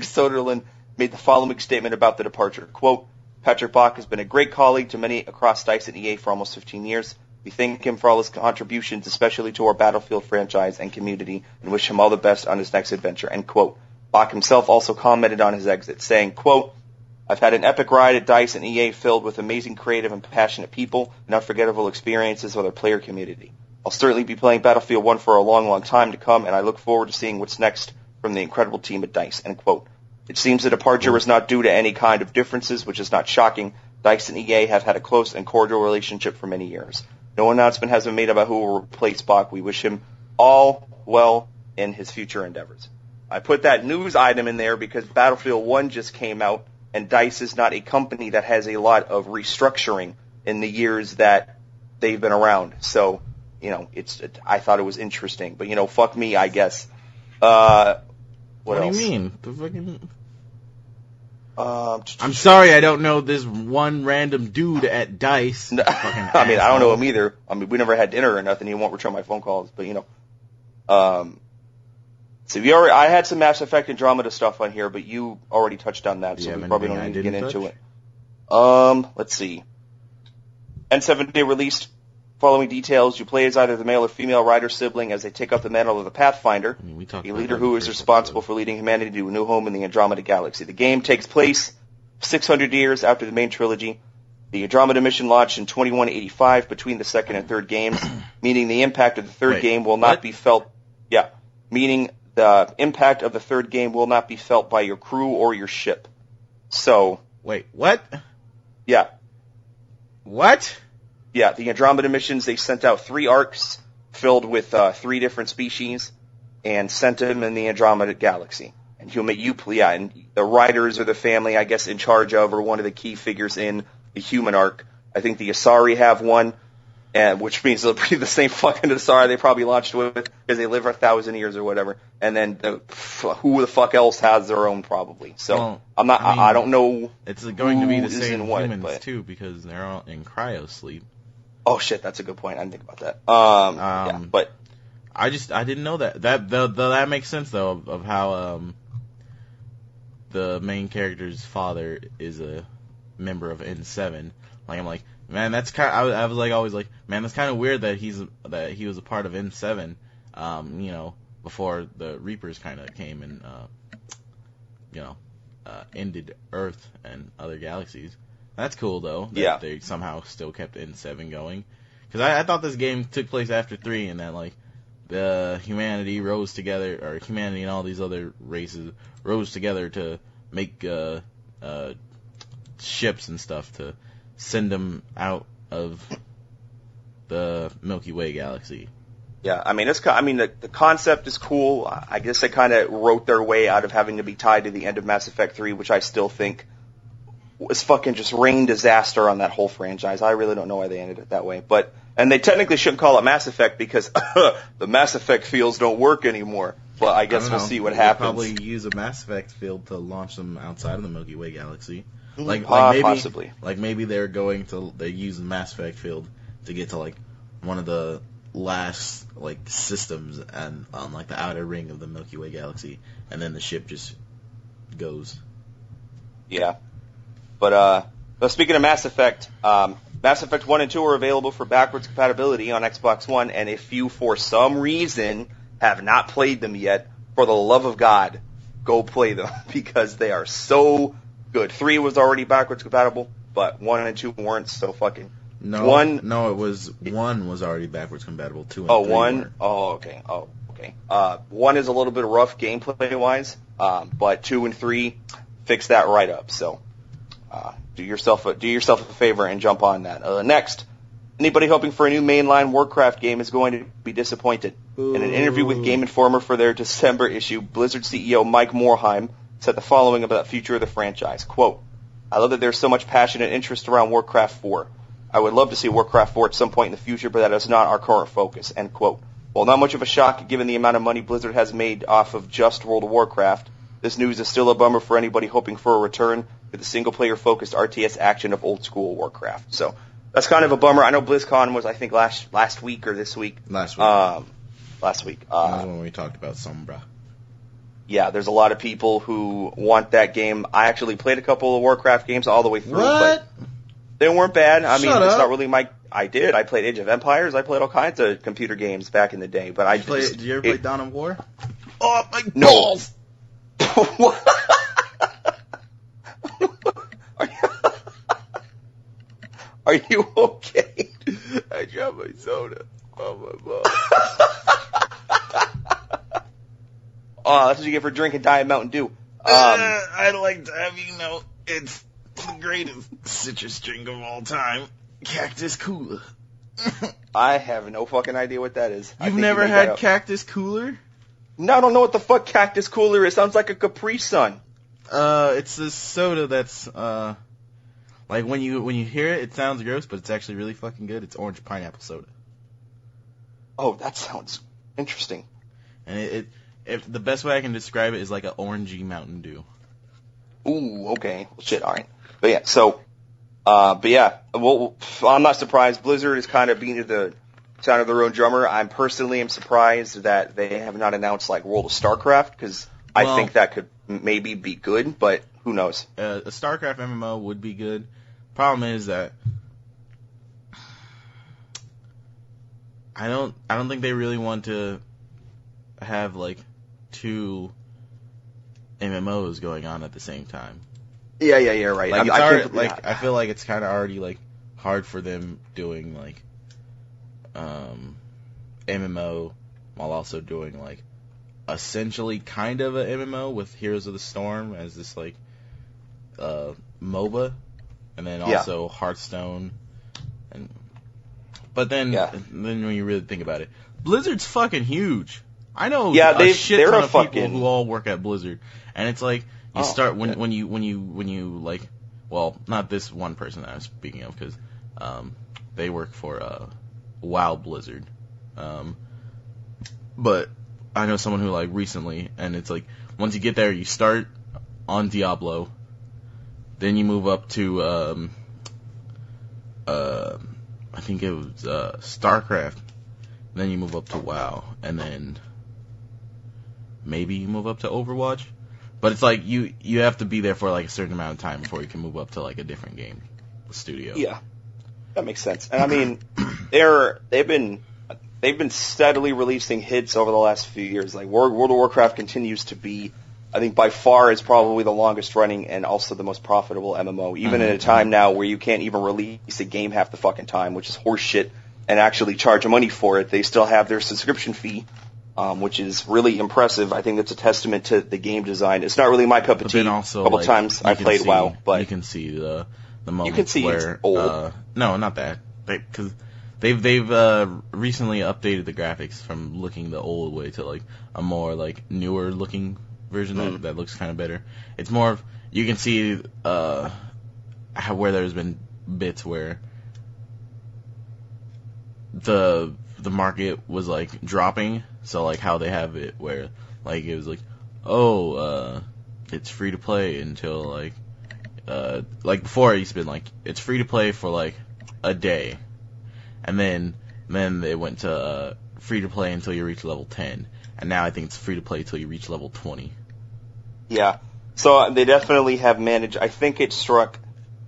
Soderlund made the following statement about the departure. Quote, "Patrick Bach has been a great colleague to many across DICE and EA for almost 15 years. We thank him for all his contributions, especially to our Battlefield franchise and community, and wish him all the best on his next adventure." End quote. Bach himself also commented on his exit, saying, quote, "I've had an epic ride at DICE and EA filled with amazing creative and passionate people and unforgettable experiences with our player community. I'll certainly be playing Battlefield 1 for a long, long time to come, and I look forward to seeing what's next from the incredible team at DICE." End quote. It seems the departure was not due to any kind of differences, which is not shocking. DICE and EA have had a close and cordial relationship for many years. No announcement has been made about who will replace Bach. We wish him all well in his future endeavors. I put that news item in there because Battlefield 1 just came out, and DICE is not a company that has a lot of restructuring in the years that they've been around. So, I thought it was interesting. But, fuck me, I guess. What else? Do you mean? The fucking... I'm sorry, I don't know this one random dude at DICE. I mean, I don't know him either. I mean, we never had dinner or nothing. He won't return my phone calls, but so I had some Mass Effect Andromeda stuff on here, but you already touched on that, so we probably don't need to get into it. Let's see. N7 Day released. Following details, you play as either the male or female rider sibling as they take up the mantle of the Pathfinder, a leader who is responsible for leading humanity to a new home in the Andromeda Galaxy. The game takes place 600 years after the main trilogy. The Andromeda mission launched in 2185 between the second and third games, meaning the impact of the third game will not be felt. Yeah, meaning the impact of the third game will not be felt by your crew or your ship. So. Wait, what? Yeah. What? Yeah, the Andromeda missions, they sent out 3 arcs filled with 3 different species and sent them in the Andromeda Galaxy. And and the riders or the family, I guess, in charge of, or one of the key figures in the human arc. I think the Asari have one, which means they'll be the same fucking Asari they probably launched with, because they live for 1,000 years or whatever. And then who the fuck else has their own, probably. So I don't know. It's going to be the same humans too, because they're all in cryo sleep. Oh shit, that's a good point. I didn't think about that. But I didn't know that. That makes sense though of how the main character's father is a member of N7. Like, I'm like, man, that's kind. I was like always like, man, that's kind of weird that he was a part of N7. Before the Reapers kind of came and ended Earth and other galaxies. That's cool though. That they somehow still kept N7 going. Because I thought this game took place after 3, and that like the humanity rose together, or humanity and all these other races rose together to make ships and stuff to send them out of the Milky Way galaxy. Yeah, I mean, the concept is cool. I guess they kind of wrote their way out of having to be tied to the end of Mass Effect 3, which I still think was fucking just rain disaster on that whole franchise. I really don't know why they ended it that way. And they technically shouldn't call it Mass Effect because the Mass Effect fields don't work anymore. But I guess we'll see what happens. Probably use a Mass Effect field to launch them outside of the Milky Way galaxy. Possibly. Like maybe they're using Mass Effect field to get to like one of the last like systems and on like the outer ring of the Milky Way galaxy, and then the ship just goes. Yeah. But speaking of Mass Effect 1 and 2 are available for backwards compatibility on Xbox One, and if you for some reason have not played them yet, for the love of God, go play them because they are so good. 3 was already backwards compatible, but 1 and 2 weren't, so fucking... No, it was 1 was already backwards compatible, 2 and 3 weren't. Oh, okay. 1 is a little bit rough gameplay-wise, but 2 and 3 fix that right up, so... do yourself a favor and jump on that. Next, anybody hoping for a new mainline Warcraft game is going to be disappointed. Ooh. In an interview with Game Informer for their December issue, Blizzard CEO Mike Morhaime said the following about the future of the franchise. Quote, I love that there's so much passion and interest around Warcraft 4. I would love to see Warcraft 4 at some point in the future, but that is not our current focus. End quote. While not much of a shock given the amount of money Blizzard has made off of just World of Warcraft, this news is still a bummer for anybody hoping for a return to the single-player-focused RTS action of old-school Warcraft. So that's kind of a bummer. I know BlizzCon was, I think, last week or this week. Last week. That was when we talked about Sombra. Yeah, there's a lot of people who want that game. I actually played a couple of Warcraft games all the way through. What? But they weren't bad. I mean, Shut up. It's not really my... I did. I played Age of Empires. I played all kinds of computer games back in the day. But Did you ever play Dawn of War? Oh, my balls! What? Are you okay? I dropped my soda. Oh my balls. Oh, that's what you get for drinking Diet Mountain Dew. I'd like to have you know it's the greatest citrus drink of all time, Cactus Cooler. I have no fucking idea what that is. You've never had Cactus Cooler? No, I don't know what the fuck Cactus Cooler is. Sounds like a Capri Sun. It's this soda that's like when you hear it, it sounds gross, but it's actually really fucking good. It's orange pineapple soda. Oh, that sounds interesting. And if the best way I can describe it is like an orangey Mountain Dew. Ooh, okay. Well, shit, alright. But yeah, well, I'm not surprised. Blizzard is kind of being the sound of their own drummer. I personally am surprised that they have not announced like World of StarCraft, because I think that could maybe be good, but who knows? A StarCraft MMO would be good. Problem is that I don't think they really want to have like 2 MMOs going on at the same time. Yeah, right. Like, I feel like it's kind of already like hard for them doing like MMO while also doing like essentially kind of a MMO with Heroes of the Storm as this like MOBA, and then also Hearthstone, but then when you really think about it, Blizzard's fucking huge. I know a shit ton of people who all work at Blizzard, and it's like you start when you like, well, not this one person that I'm speaking of, because they work for WoW Blizzard, but I know someone who like recently, and it's like once you get there, you start on Diablo, then you move up to I think it was StarCraft, then you move up to WoW, and then maybe you move up to Overwatch. But it's like you have to be there for like a certain amount of time before you can move up to like a different game studio. Yeah, that makes sense. And I mean, they've been steadily releasing hits over the last few years. Like World of Warcraft continues to be, I think by far is probably the longest running and also the most profitable MMO. Even in a time now where you can't even release a game half the fucking time, which is horseshit, and actually charge money for it, they still have their subscription fee. Which is really impressive. I think that's a testament to the game design. It's not really my cup of tea. Also, a couple times I played WoW, but you can see the moment you can see where it's old. No, not that. Because they've recently updated the graphics from looking the old way to like a more like newer looking version that looks kind of better. It's more of, you can see where there's been bits where the market was like dropping. So like how they have it where like it was like, it's free to play until like before it used to be like it's free to play for like a day, and then they went to free to play until you reach level 10, and now I think it's free to play until you reach level 20. Yeah, so they definitely have managed. I think it struck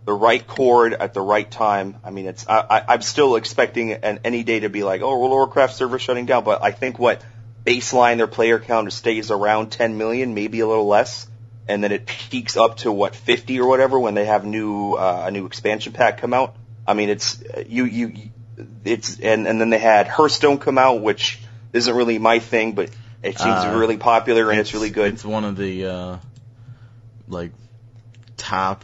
the right chord at the right time. I mean, I'm still expecting any day to be like, World of Warcraft server shutting down, but I think what baseline their player count stays around 10 million, maybe a little less, and then it peaks up to 50 or whatever when they have a new expansion pack come out. I mean, and then they had Hearthstone come out, which isn't really my thing, but it seems really popular and it's really good. It's one of the like top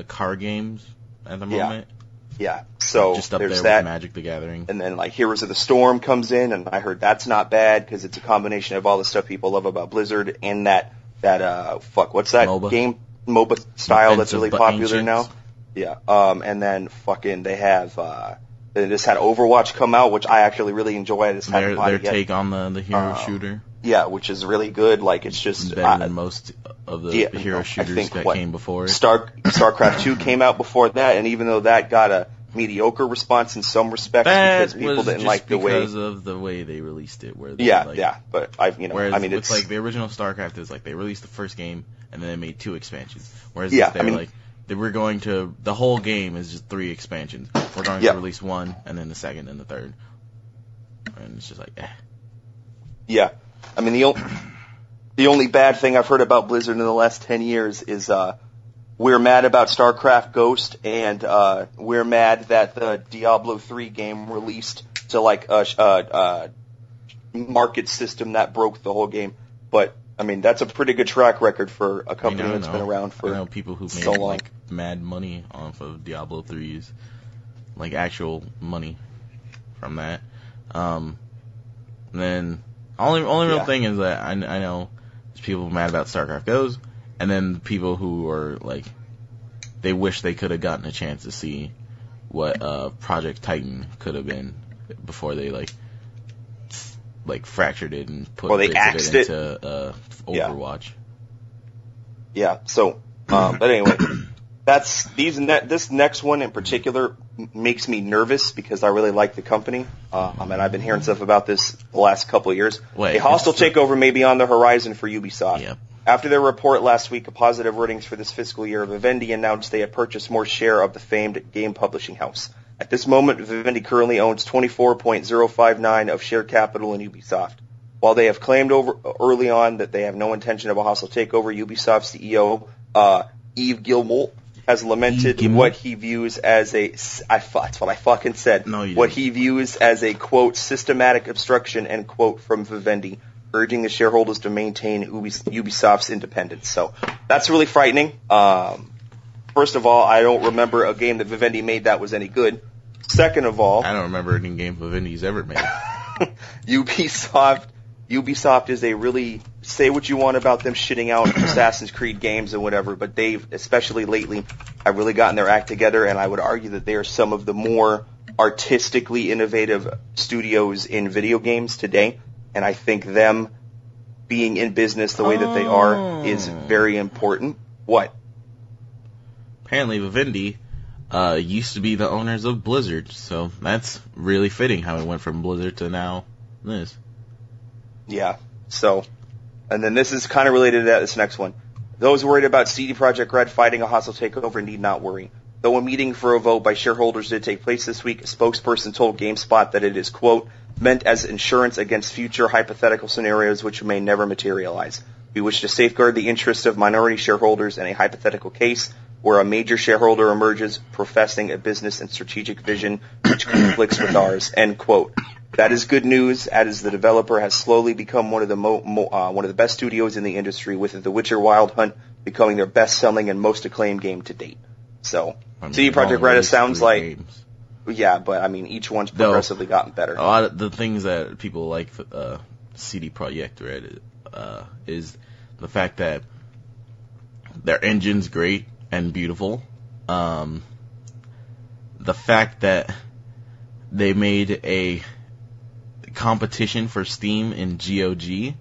card games at the moment. Yeah, so just up there's there that. With Magic the Gathering. And then like Heroes of the Storm comes in, and I heard that's not bad because it's a combination of all the stuff people love about Blizzard and that what's that MOBA. game MOBA style that's really popular Ancients. now. Yeah. And then fucking they just had Overwatch come out, which I actually really enjoy. I just haven't Their take on the hero shooter. Yeah, which is really good. Like it's just better than most of the hero shooters that came before it. StarCraft 2 came out before that, and even though that got a mediocre response in some respects because people didn't like the way because of the way they released it. Where they, but it's like the original StarCraft is like they released the first game and then they made 2 expansions. Whereas the whole game is just 3 expansions. We're going to release 1 and then the second and the third, and it's just like Yeah. I mean, the only bad thing I've heard about Blizzard in the last 10 years is we're mad about StarCraft Ghost, and we're mad that the Diablo 3 game released to like a market system that broke the whole game. But I mean, that's a pretty good track record for a company that's been around for I know people who so made long. like mad money off of Diablo 3's, like actual money from that. And then only real thing is that I know there's people mad about StarCraft Goes, and then people who are like, they wish they could have gotten a chance to see what Project Titan could have been before they like fractured it and put bits of it into Overwatch. Yeah. So, but anyway, this next one in particular makes me nervous because I really like the company, and I've been hearing stuff about this the last couple of years. A hostile takeover may be on the horizon for Ubisoft. Yep. After their report last week of positive ratings for this fiscal year, Vivendi announced they had purchased more share of the famed game publishing house. At this moment, Vivendi currently owns 24.059% of share capital in Ubisoft. While they have claimed early on that they have no intention of a hostile takeover, Ubisoft CEO Yves Guillemot has lamented what he views as that's what I fucking said. No, you what didn't. he views as a, quote, systematic obstruction, end quote, from Vivendi, urging the shareholders to maintain Ubisoft's independence. So that's really frightening. First of all, I don't remember a game that Vivendi made that was any good. Second of all, I don't remember any game Vivendi's ever made. Ubisoft is a really, say what you want about them shitting out Assassin's Creed games and whatever, but they've, especially lately, have really gotten their act together, and I would argue that they are some of the more artistically innovative studios in video games today, and I think them being in business the way that they are is very important. What? Apparently Vivendi used to be the owners of Blizzard, so that's really fitting how it went from Blizzard to now this. Yeah, so And then this is kind of related to that, this next one. Those worried about CD Projekt Red fighting a hostile takeover need not worry. Though a meeting for a vote by shareholders did take place this week, a spokesperson told GameSpot that it is, quote, meant as insurance against future hypothetical scenarios which may never materialize. We wish to safeguard the interests of minority shareholders in a hypothetical case where a major shareholder emerges professing a business and strategic vision which conflicts with ours, end quote. That is good news, as the developer has slowly become one of the best studios in the industry, with The Witcher Wild Hunt becoming their best-selling and most acclaimed game to date. So, CD Projekt Red sounds like, games. Yeah, but I mean, each one's progressively gotten better. A lot of the things that people like CD Projekt Red is the fact that their engine's great and beautiful. The fact that they made a competition for Steam in GOG.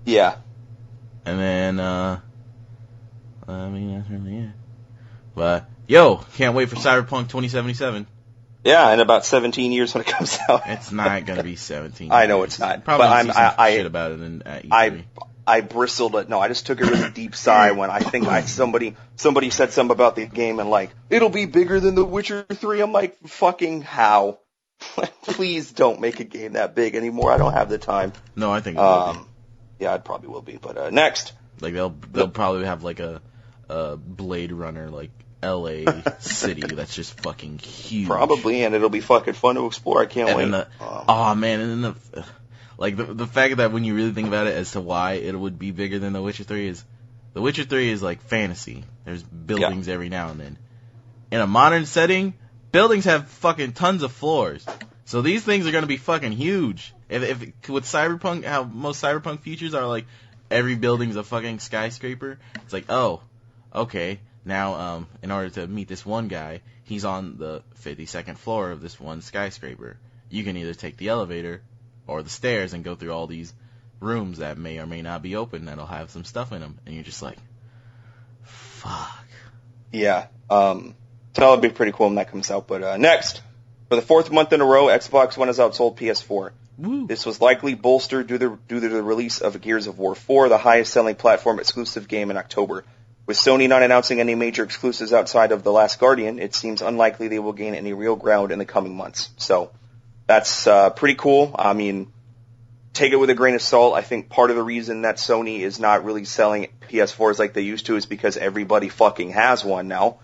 Yeah. And then, I mean, that's really it. But, yo, can't wait for Cyberpunk 2077. Yeah, in about 17 years when it comes out. It's not going to be 17 I know it's not. Probably but some shit about it at E3. I bristled at, no, I just took a really deep sigh when I think somebody said something about the game and like, it'll be bigger than The Witcher 3. I'm like, fucking how? Please don't make a game that big anymore. I don't have the time. No, I think it will be. Yeah, it probably will be. But next. Like they'll probably have like a Blade Runner like LA city that's just fucking huge. Probably, and it'll be fucking fun to explore. I can't wait. Man, and then the fact that when you really think about it as to why it would be bigger than The Witcher 3 is, The Witcher 3 is like fantasy. There's buildings every now and then. In a modern setting, buildings have fucking tons of floors. So these things are going to be fucking huge. If with Cyberpunk, how most Cyberpunk features are like every building's a fucking skyscraper. It's like, oh, okay. Now, in order to meet this one guy, he's on the 52nd floor of this one skyscraper. You can either take the elevator or the stairs and go through all these rooms that may or may not be open that'll have some stuff in them. And you're just like, fuck. Yeah. So that'll be pretty cool when that comes out. But next, for the fourth month in a row, Xbox One has outsold PS4. Woo. This was likely bolstered due to the release of Gears of War 4, the highest-selling platform exclusive game in October. With Sony not announcing any major exclusives outside of The Last Guardian, it seems unlikely they will gain any real ground in the coming months. So that's pretty cool. I mean, take it with a grain of salt. I think part of the reason that Sony is not really selling PS4s like they used to is because everybody fucking has one now.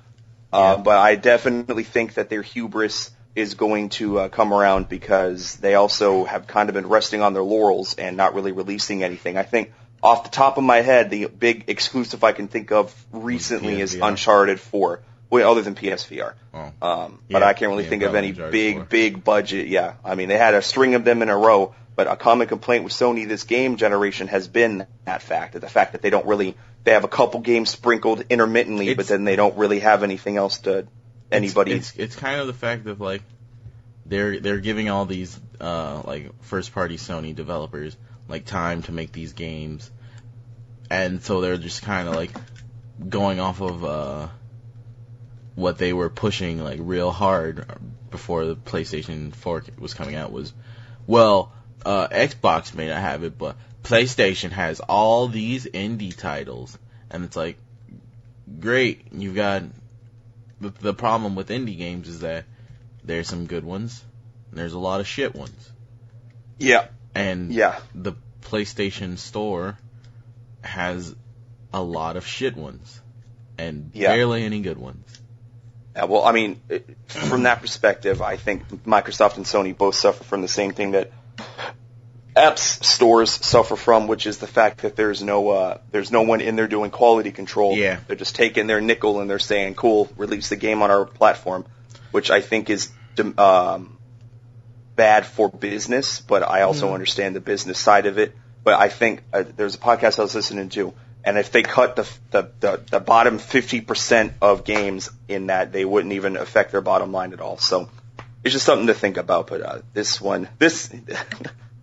But I definitely think that their hubris is going to come around because they also have kind of been resting on their laurels and not really releasing anything. I think off the top of my head, the big exclusive I can think of recently is Uncharted 4, other than PSVR. But I can't really think of any big budget. Yeah, I mean, they had a string of them in a row, but a common complaint with Sony this game generation has been the fact that they don't really, they have a couple games sprinkled intermittently, but then they don't really have anything else to anybody. It's kind of the fact that like they're giving all these like first party Sony developers like time to make these games, and so they're just kind of like going off of what they were pushing like real hard before the PlayStation 4 was coming out was, well, Xbox may not have it, but PlayStation has all these indie titles, and it's like, great, you've got the problem with indie games is that there's some good ones, and there's a lot of shit ones. Yeah. And the PlayStation Store has a lot of shit ones, and barely any good ones. Yeah, well, I mean, from that perspective, I think Microsoft and Sony both suffer from the same thing that apps stores suffer from, which is the fact that there's no one in there doing quality control. Yeah. They're just taking their nickel and they're saying, cool, release the game on our platform, which I think is bad for business, but I also understand the business side of it. But I think there's a podcast I was listening to, and if they cut the bottom 50% of games in that, they wouldn't even affect their bottom line at all. So it's just something to think about. But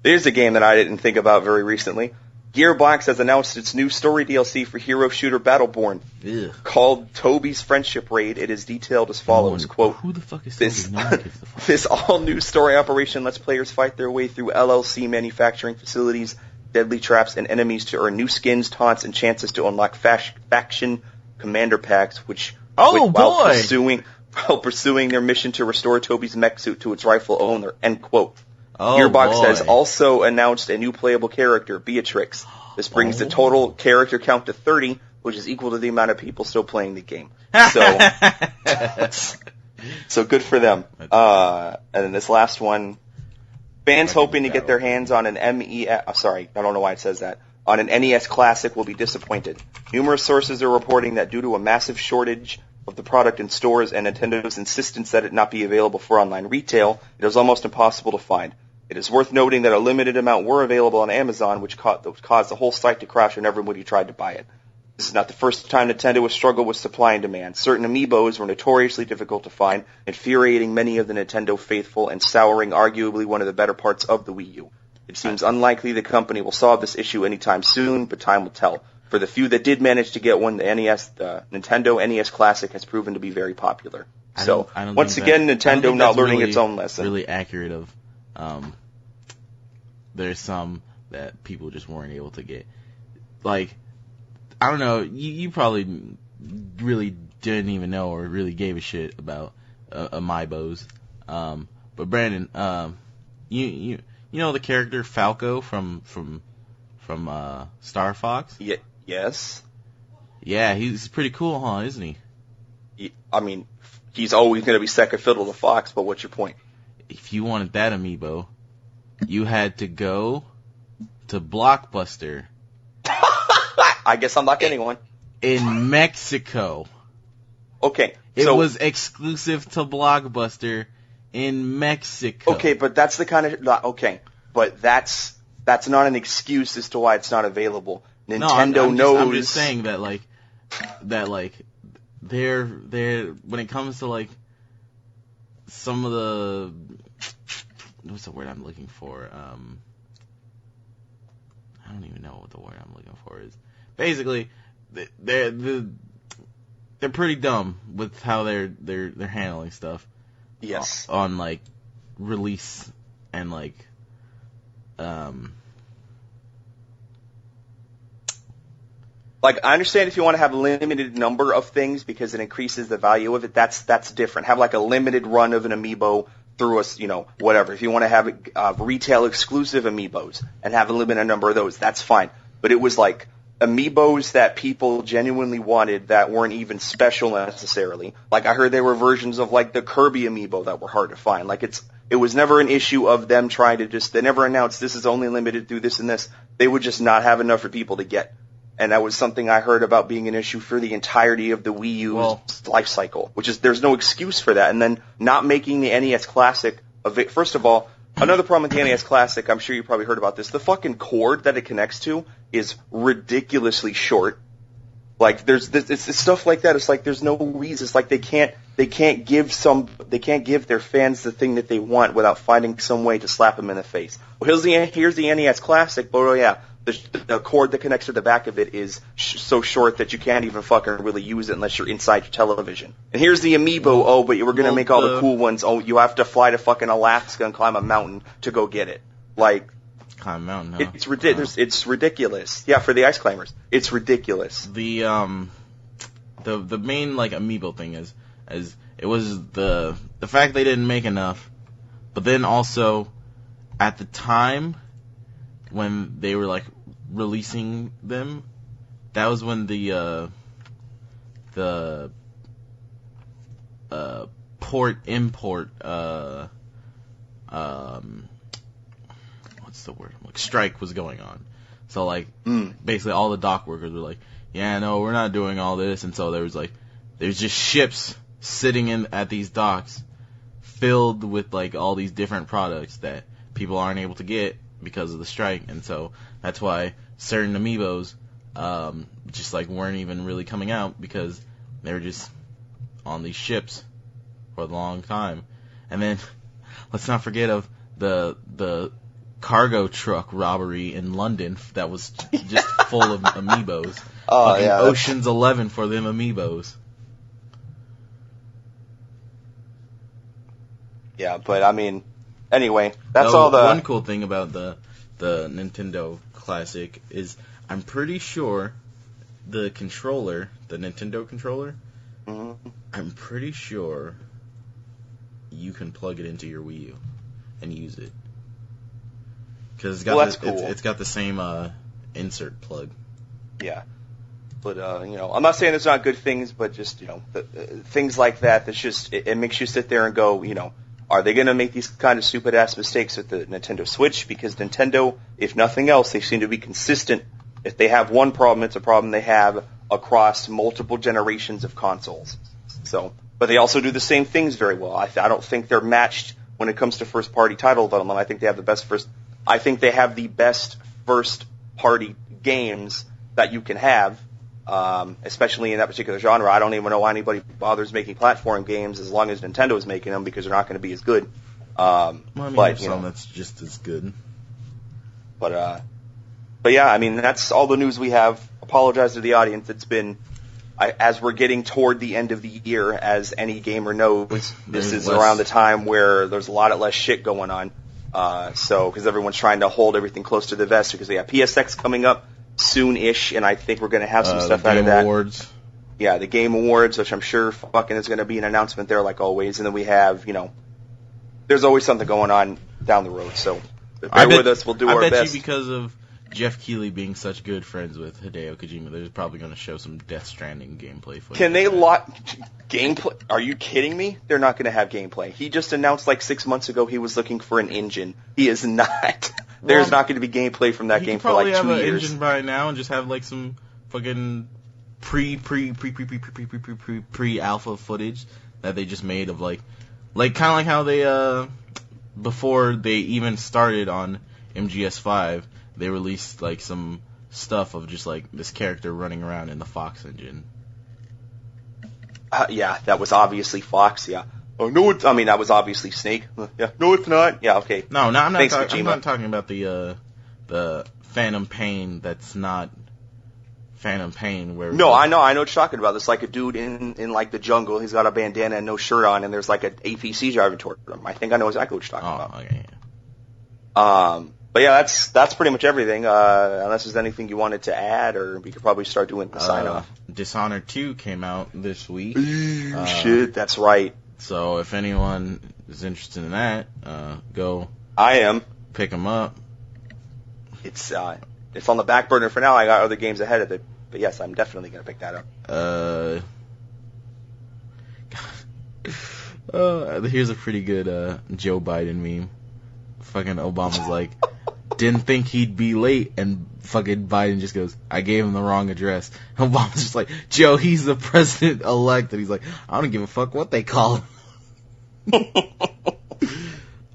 here's a game that I didn't think about very recently. Gearbox has announced its new story DLC for hero shooter Battleborn. Ugh. Called Toby's Friendship Raid. It is detailed as follows, quote, who the fuck is Toby? This all-new story operation lets players fight their way through LLC manufacturing facilities deadly traps, and enemies to earn new skins, taunts, and chances to unlock faction commander packs, which while pursuing their mission to restore Toby's mech suit to its rightful owner. End quote. Gearbox has also announced a new playable character, Beatrix. This brings the total character count to 30, which is equal to the amount of people still playing the game. So good for them. And then this last one, fans hoping to get their hands on an on an NES Classic will be disappointed. Numerous sources are reporting that due to a massive shortage of the product in stores and Nintendo's insistence that it not be available for online retail, it is almost impossible to find. It is worth noting that a limited amount were available on Amazon, which caused the whole site to crash whenever everybody tried to buy it. This is not the first time Nintendo has struggled with supply and demand. Certain amiibos were notoriously difficult to find, infuriating many of the Nintendo faithful and souring arguably one of the better parts of the Wii U. It seems unlikely the company will solve this issue anytime soon, but time will tell. For the few that did manage to get one, the Nintendo NES Classic has proven to be very popular. So, once again, Nintendo not learning its own lesson. Really accurate of, there's some that people just weren't able to get. Like, I don't know, you probably really didn't even know or really gave a shit about amiibos. But Brandon, you know the character Falco from Star Fox? Yes. Yeah, he's pretty cool, huh, isn't he? I mean, he's always going to be second fiddle to Fox, but what's your point? If you wanted that amiibo, you had to go to Blockbuster. I guess I'm not getting one. In Mexico. Okay. It was exclusive to Blockbuster in Mexico. Okay, but that's the kind of... Okay, but that's not an excuse as to why it's not available. Nintendo knows... I'm just saying that, they're when it comes to, like, some of the... What's the word I'm looking for? I don't even know what the word I'm looking for is. Basically, they're pretty dumb with how they're handling stuff. Yes. On like release and like Like, I understand if you want to have a limited number of things because it increases the value of it, that's different. Have like a limited run of an amiibo through whatever. If you want to have retail exclusive amiibos and have a limited number of those, that's fine. But it was like amiibos that people genuinely wanted that weren't even special necessarily. Like, I heard there were versions of like the Kirby amiibo that were hard to find. Like, it was never an issue of them trying to they never announced this is only limited through this and this. They would just not have enough for people to get. And that was something I heard about being an issue for the entirety of the Wii U's life cycle, which is there's no excuse for that. And then not making the NES Classic first of all, another problem with the NES Classic, I'm sure you probably heard about this, the fucking cord that it connects to is ridiculously short. Like, it's stuff like that. It's like there's no reason. It's like they can't give their fans the thing that they want without finding some way to slap them in the face. Well, here's the NES Classic, but the cord that connects to the back of it is so short that you can't even fucking really use it unless you're inside your wetelevision. And here's the amiibo, but we're going to make all the cool ones. Oh, you have to fly to fucking Alaska and climb a mountain to go get it. Like, climb a mountain, huh? It's ridiculous. It's ridiculous. Yeah, for the ice climbers. It's ridiculous. The main, like, amiibo thing is it was the fact they didn't make enough, but then also, at the time, when they were, like, releasing them, that was when the import what's the word? Like, strike was going on. So, like, basically all the dock workers were like, yeah, no, we're not doing all this. And so there's just ships sitting at these docks filled with, like, all these different products that people aren't able to get because of the strike. And so that's why certain amiibos just, like, weren't even really coming out because they were just on these ships for a long time. And then let's not forget of the cargo truck robbery in London that was just full of amiibos. Oh, yeah. Ocean's 11 for them amiibos. Yeah, but I mean, anyway, that's all the... One cool thing about the the Nintendo Classic is I'm pretty sure the controller, the Nintendo controller, I'm pretty sure you can plug it into your Wii U and use it. Because it's got the same insert plug. Yeah. But, I'm not saying there's not good things, but just, things like that's just, it makes you sit there and go, are they going to make these kind of stupid-ass mistakes with the Nintendo Switch? Because Nintendo, if nothing else, they seem to be consistent. If they have one problem, it's a problem they have across multiple generations of consoles. So, but they also do the same things very well. I don't think they're matched when it comes to first-party title development. I think they have the best first-party games that you can have. Especially in that particular genre. I don't even know why anybody bothers making platform games as long as Nintendo is making them, because they're not going to be as good. There's some that's just as good. But yeah, I mean, that's all the news we have. Apologize to the audience. It's been, as we're getting toward the end of the year, as any gamer knows, this is around the time where there's a lot less shit going on. Because everyone's trying to hold everything close to the vest, because they have PSX coming up soon-ish, and I think we're going to have some stuff out of that. Awards. Yeah, the Game Awards, which I'm sure fucking is going to be an announcement there like always, and then we have, there's always something going on down the road, so bear with us, we'll do our best. I bet you because of Jeff Keighley being such good friends with Hideo Kojima, they're probably going to show some Death Stranding gameplay footage. Can they lock gameplay? Are you kidding me? They're not going to have gameplay. He just announced like 6 months ago he was looking for an engine. He is not. There's not going to be gameplay from that game for like 2 years. He probably have an engine by now and just have like some fucking pre-alpha footage that they just made of like kind of like how they before they even started on MGS5, they released like some stuff of just like this character running around in the Fox engine. Yeah, that was obviously Fox. Yeah. Oh no, that was obviously Snake. Yeah. No, it's not. Yeah. Okay. No, I'm not talking about the Phantom Pain. That's not Phantom Pain. Where no, I know what you're talking about. It's like a dude in like the jungle. He's got a bandana and no shirt on, and there's like an APC driving toward him. I think I know exactly what you're talking about. Okay. Yeah. But yeah, that's pretty much everything. Unless there's anything you wanted to add, or we could probably start doing the sign off. Dishonored 2 came out this week. Shit, that's right. So if anyone is interested in that, go. I am. Pick them up. It's on the back burner for now. I got other games ahead of it, but yes, I'm definitely gonna pick that up. Here's a pretty good Joe Biden meme. Fucking Obama's like, didn't think he'd be late, and fucking Biden just goes, I gave him the wrong address. Obama's just like, Joe, he's the president-elect, and he's like, I don't give a fuck what they call him.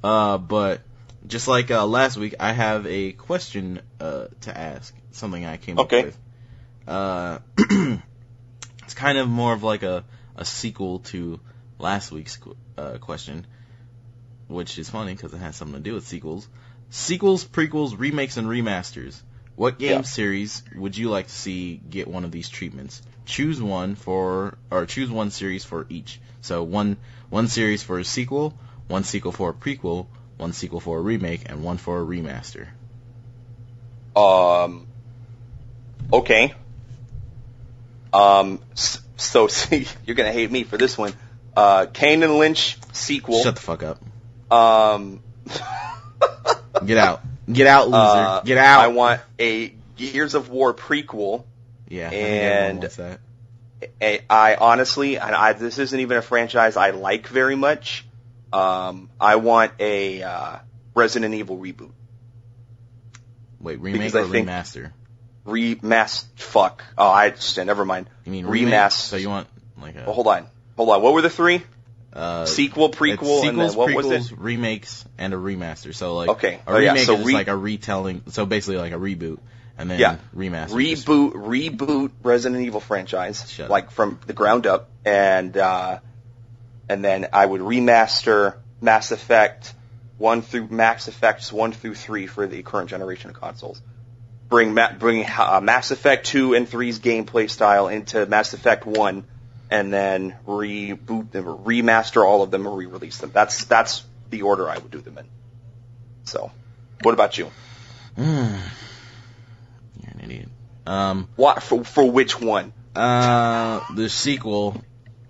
But just like last week, I have a question to ask, something I came up with. It's kind of more of like a sequel to last week's question, which is funny because it has something to do with sequels. Sequels, prequels, remakes, and remasters. What game series would you like to see get one of these treatments? Choose one series for each. So one series for a sequel, one sequel for a prequel, one sequel for a remake, and one for a remaster. Okay. So see, you're gonna hate me for this one. Kane and Lynch sequel. Shut the fuck up. Get out, loser. Get out. I want a Gears of War prequel. Yeah, and wants that. I honestly, this isn't even a franchise I like very much. I want a Resident Evil reboot. Wait, remake or remaster? Fuck. Oh, I understand. Never mind. You mean remaster? So you want like a? Well, hold on. What were the three? Sequel, prequel, and then what prequels, was it? Remakes, and a remaster. So like okay. a remake is like a retelling. So basically like a reboot, and then remaster. Reboot Resident Evil franchise, from the ground up, and then I would remaster Mass Effects 1 through 3 for the current generation of consoles. Bring Mass Effect 2 and 3's gameplay style into Mass Effect 1. And then reboot them, or remaster all of them, or re-release them. That's the order I would do them in. So, what about you? You're an idiot. What for which one? The sequel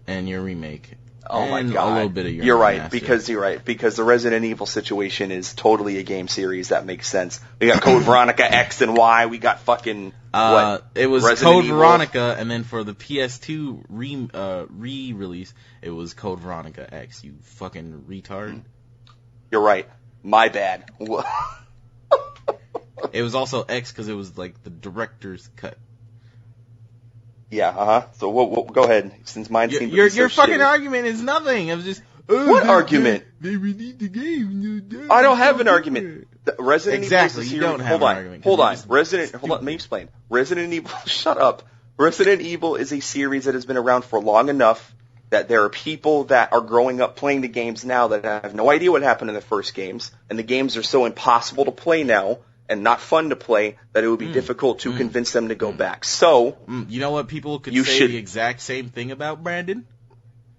and your remake. Oh my and god! A little bit of your you're right remaster. because the Resident Evil situation is totally a game series. That makes sense. We got Code Veronica X and Y. We got fucking what? It was Resident Code Evil. Veronica, and then for the PS2 re-release, it was Code Veronica X. You fucking retard. You're right. My bad. It was also X because it was like the director's cut. Yeah. So go ahead. Since mine seemed to be so your fucking shitty. argument is nothing. It was just What argument? They released the game. I don't have an argument. Resident Exactly, Evil you don't have hold an on, argument, 'cause Hold you're on. just Hold on. Let me explain. Resident Evil. Shut up. Resident Evil is a series that has been around for long enough that there are people that are growing up playing the games now that have no idea what happened in the first games, and the games are so impossible to play now and not fun to play that it would be difficult to convince them to go back. So, you know what people could You say should- the exact same thing about, Brandon?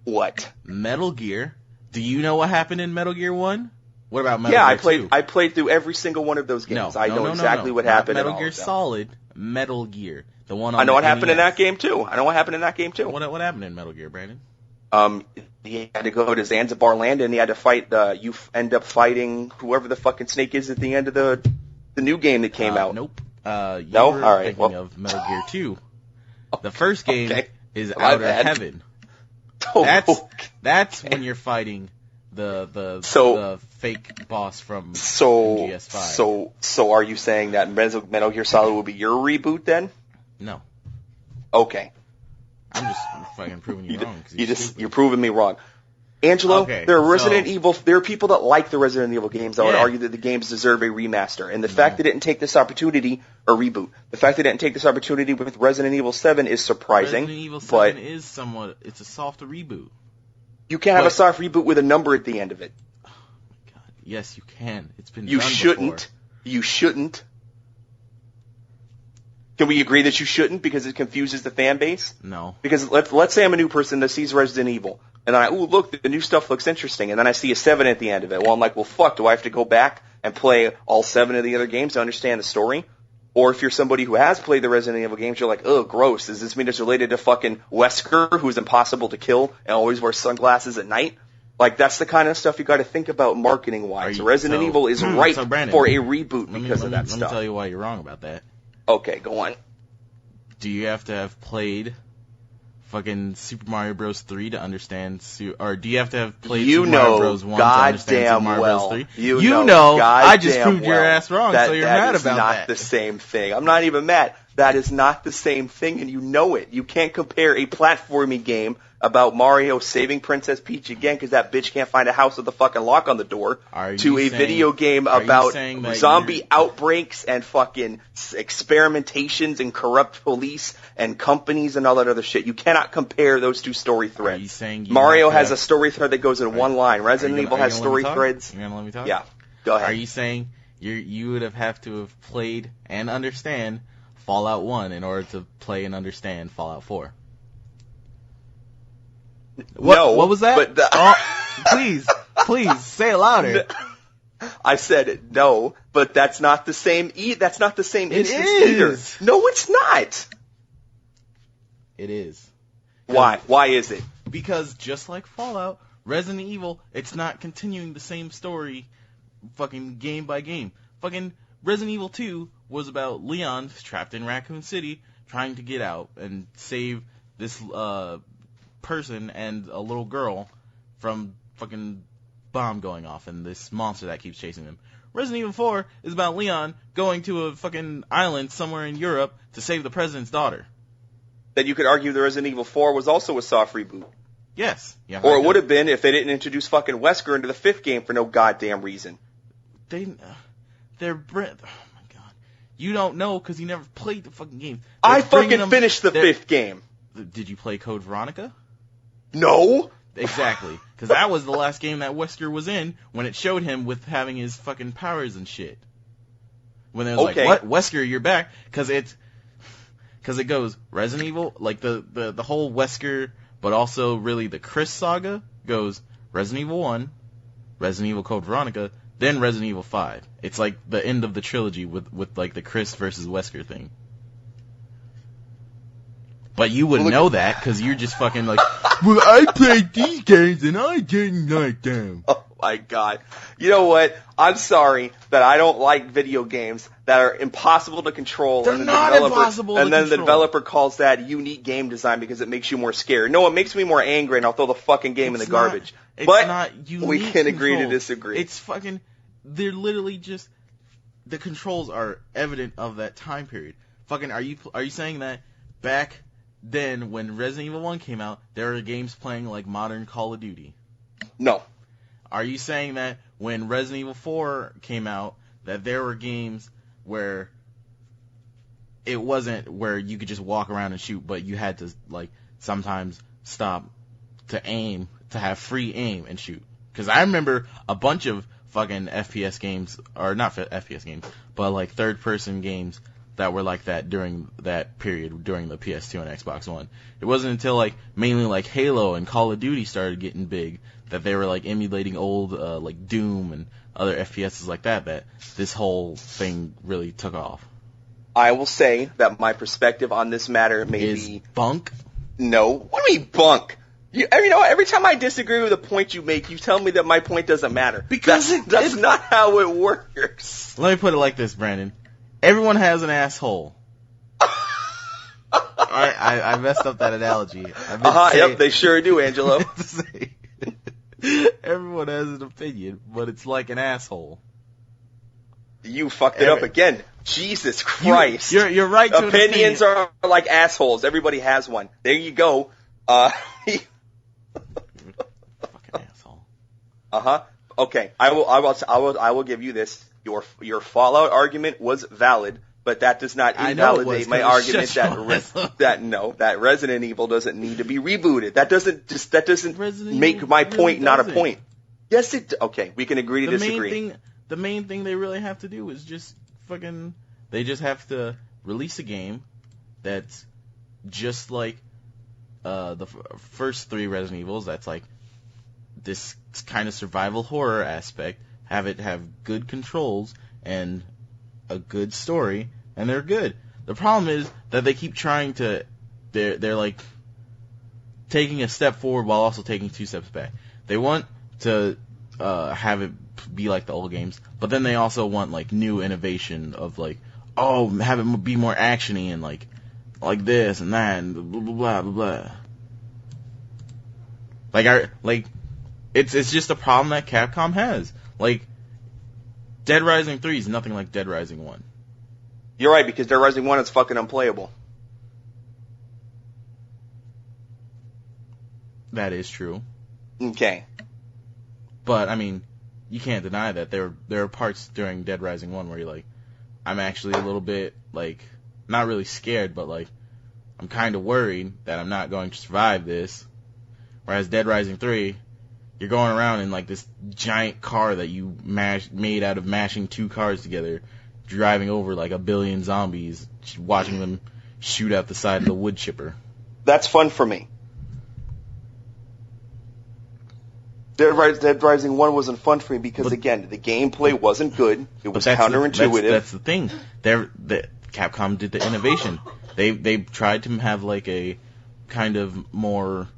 what? Metal Gear. Do you know what happened in Metal Gear 1? What about Metal Yeah, Gear 2? I played through every single one of those games. I know exactly what Not happened. in Metal all Gear of them. Solid, Metal Gear. The one on I know the what happened in NES. that game too. What happened in Metal Gear, Brandon? He had to go to Zanzibar land and he had to fight. You end up fighting whoever the fucking snake is at the end of the new game that came out. Nope. No? You were All right, thinking well. of Metal Gear 2. The first game Okay. is My Outer bad. Heaven. Oh, That's when you're fighting the So- fake boss from so MGS5. so are you saying that Metal Gear Solid will be your reboot then? No. Okay. I'm just fucking proving you wrong. 'Cause You're proving me wrong. Angelo, Okay, there are so- there are people that like the Resident Evil games that would Yeah. argue that the games deserve a remaster. And the fact they didn't take this opportunity, or reboot, the fact they didn't take this opportunity with Resident Evil 7 is surprising. Resident Evil 7 but is somewhat, it's a soft reboot. you can't have a but- soft reboot with a number at the end of it. God, yes, you can. It's been You done shouldn't. before. You shouldn't. Can we agree that you shouldn't because it confuses the fan base? No. Because let's say I'm a new person that sees Resident Evil, and look, the new stuff looks interesting, and then I see a 7 at the end of it. Well, I'm like, well, fuck, do I have to go back and play all 7 of the other games to understand the story? Or if you're somebody who has played the Resident Evil games, you're like, oh, gross, does this mean it's related to fucking Wesker, who's impossible to kill and always wears sunglasses at night? Like, that's the kind of stuff you gotta think about marketing-wise. Resident Evil is ripe so Brandon, for a reboot Let because of that me stuff. tell you why you're wrong about that. Okay, go on. Do you have to have played fucking Super Mario Bros. 3 to understand, or do you have to have played Super Mario Bros. 1 to understand Super goddamn Mario well. Bros. 3? You know I just goddamn proved your well ass wrong, so you're that mad is about not that. the same thing. I'm not even mad. That is not the same thing, and you know it. You can't compare a platformy game about Mario saving Princess Peach again because that bitch can't find a house with a fucking lock on the door to a video game about zombie outbreaks and fucking experimentations and corrupt police and companies and all that other shit. You cannot compare those two story threads. Are you saying Mario has a story thread that goes in one line. Resident Evil has story threads. You're gonna let me talk? Yeah, go ahead. Are you saying you would have to have played and understand Fallout 1 in order to play and understand Fallout 4? What was that? But please say it louder. I said it, no, but that's not the same. That's not the same It instance is. either. No, it's not. It is. Why? Why is it? Because just like Fallout, Resident Evil, it's not continuing the same story fucking game by game. Fucking Resident Evil 2 was about Leon trapped in Raccoon City trying to get out and save this person and a little girl from fucking bomb going off and this monster that keeps chasing them. Resident Evil 4 is about Leon going to a fucking island somewhere in Europe to save the president's daughter. Then you could argue the Resident Evil 4 was also a soft reboot. Yes. Yeah, Or it would have been if they didn't introduce fucking Wesker into the 5th game for no goddamn reason. They're oh my god. You don't know because you never played the fucking game. I fucking finished the 5th game. Did you play Code Veronica? No. Exactly. Because that was the last game that Wesker was in when it showed him with having his fucking powers and shit. When it was Okay. like, what? Wesker, you're back? Because it goes Resident Evil, like the whole Wesker, but also really the Chris saga goes Resident Evil 1, Resident Evil Code Veronica, then Resident Evil 5. It's like the end of the trilogy with like the Chris versus Wesker thing. But you wouldn't know that because you're just fucking like, well, I played these games and I didn't like them. Oh my god. You know what? I'm sorry that I don't like video games that are impossible to control. They're not impossible to control. And then the developer calls that unique game design because it makes you more scared. No, it makes me more angry and I'll throw the fucking game in the garbage. But not unique we can agree to control. disagree. It's fucking, they're literally just, the controls are evident of that time period. Fucking, are you saying that back then, when Resident Evil 1 came out, there were games playing like modern Call of Duty? No. Are you saying that when Resident Evil 4 came out, that there were games where it wasn't where you could just walk around and shoot, but you had to, like, sometimes stop to aim, to have free aim and shoot? Because I remember a bunch of fucking FPS games, or not FPS games, but like third-person games that were like that during that period, during the PS2 and Xbox One. It wasn't until like mainly like Halo and Call of Duty started getting big that they were like emulating old like Doom and other FPSs like that this whole thing really took off. I will say that my perspective on this matter may Is be bunk. No. What do you mean bunk? Every time I disagree with a point you make, you tell me that my point doesn't matter. Because that's not how it works. Let me put it like this, Brandon. Everyone has an asshole. I messed up that analogy. Yep, they sure do, Angelo. Everyone has an opinion, but it's like an asshole. You fucked it up again. Jesus Christ. You're right to Opinions are like assholes. Everybody has one. There you go. Fucking asshole. Okay. I will give you this. Your Fallout argument was valid, but that does not invalidate my argument that Resident Evil doesn't need to be rebooted. That doesn't make my point not a point. Yes, it. Okay, we can agree to disagree. The main thing they really have to do is just fucking. They just have to release a game that's just like the first 3 Resident Evils. That's like this kind of survival horror aspect. Have it have good controls and a good story, and they're good. The problem is that they keep trying to, they're like taking a step forward while also taking 2 steps back. They want to have it be like the old games, but then they also want like new innovation of like, have it be more actiony and like this and that and blah blah blah blah blah. It's just a problem that Capcom has. Like, Dead Rising 3 is nothing like Dead Rising 1. You're right, because Dead Rising 1 is fucking unplayable. That is true. Okay. But, I mean, you can't deny that there are parts during Dead Rising 1 where you're like, I'm actually a little bit, like, not really scared, but, like, I'm kind of worried that I'm not going to survive this. Whereas Dead Rising 3... you're going around in like this giant car that you made out of mashing 2 cars together, driving over like a billion zombies, watching them shoot out the side of the wood chipper. That's fun for me. Dead Rising 1 wasn't fun for me because, again, the gameplay wasn't good. It was counterintuitive. That's the thing. Capcom did the innovation. They tried to have like a kind of more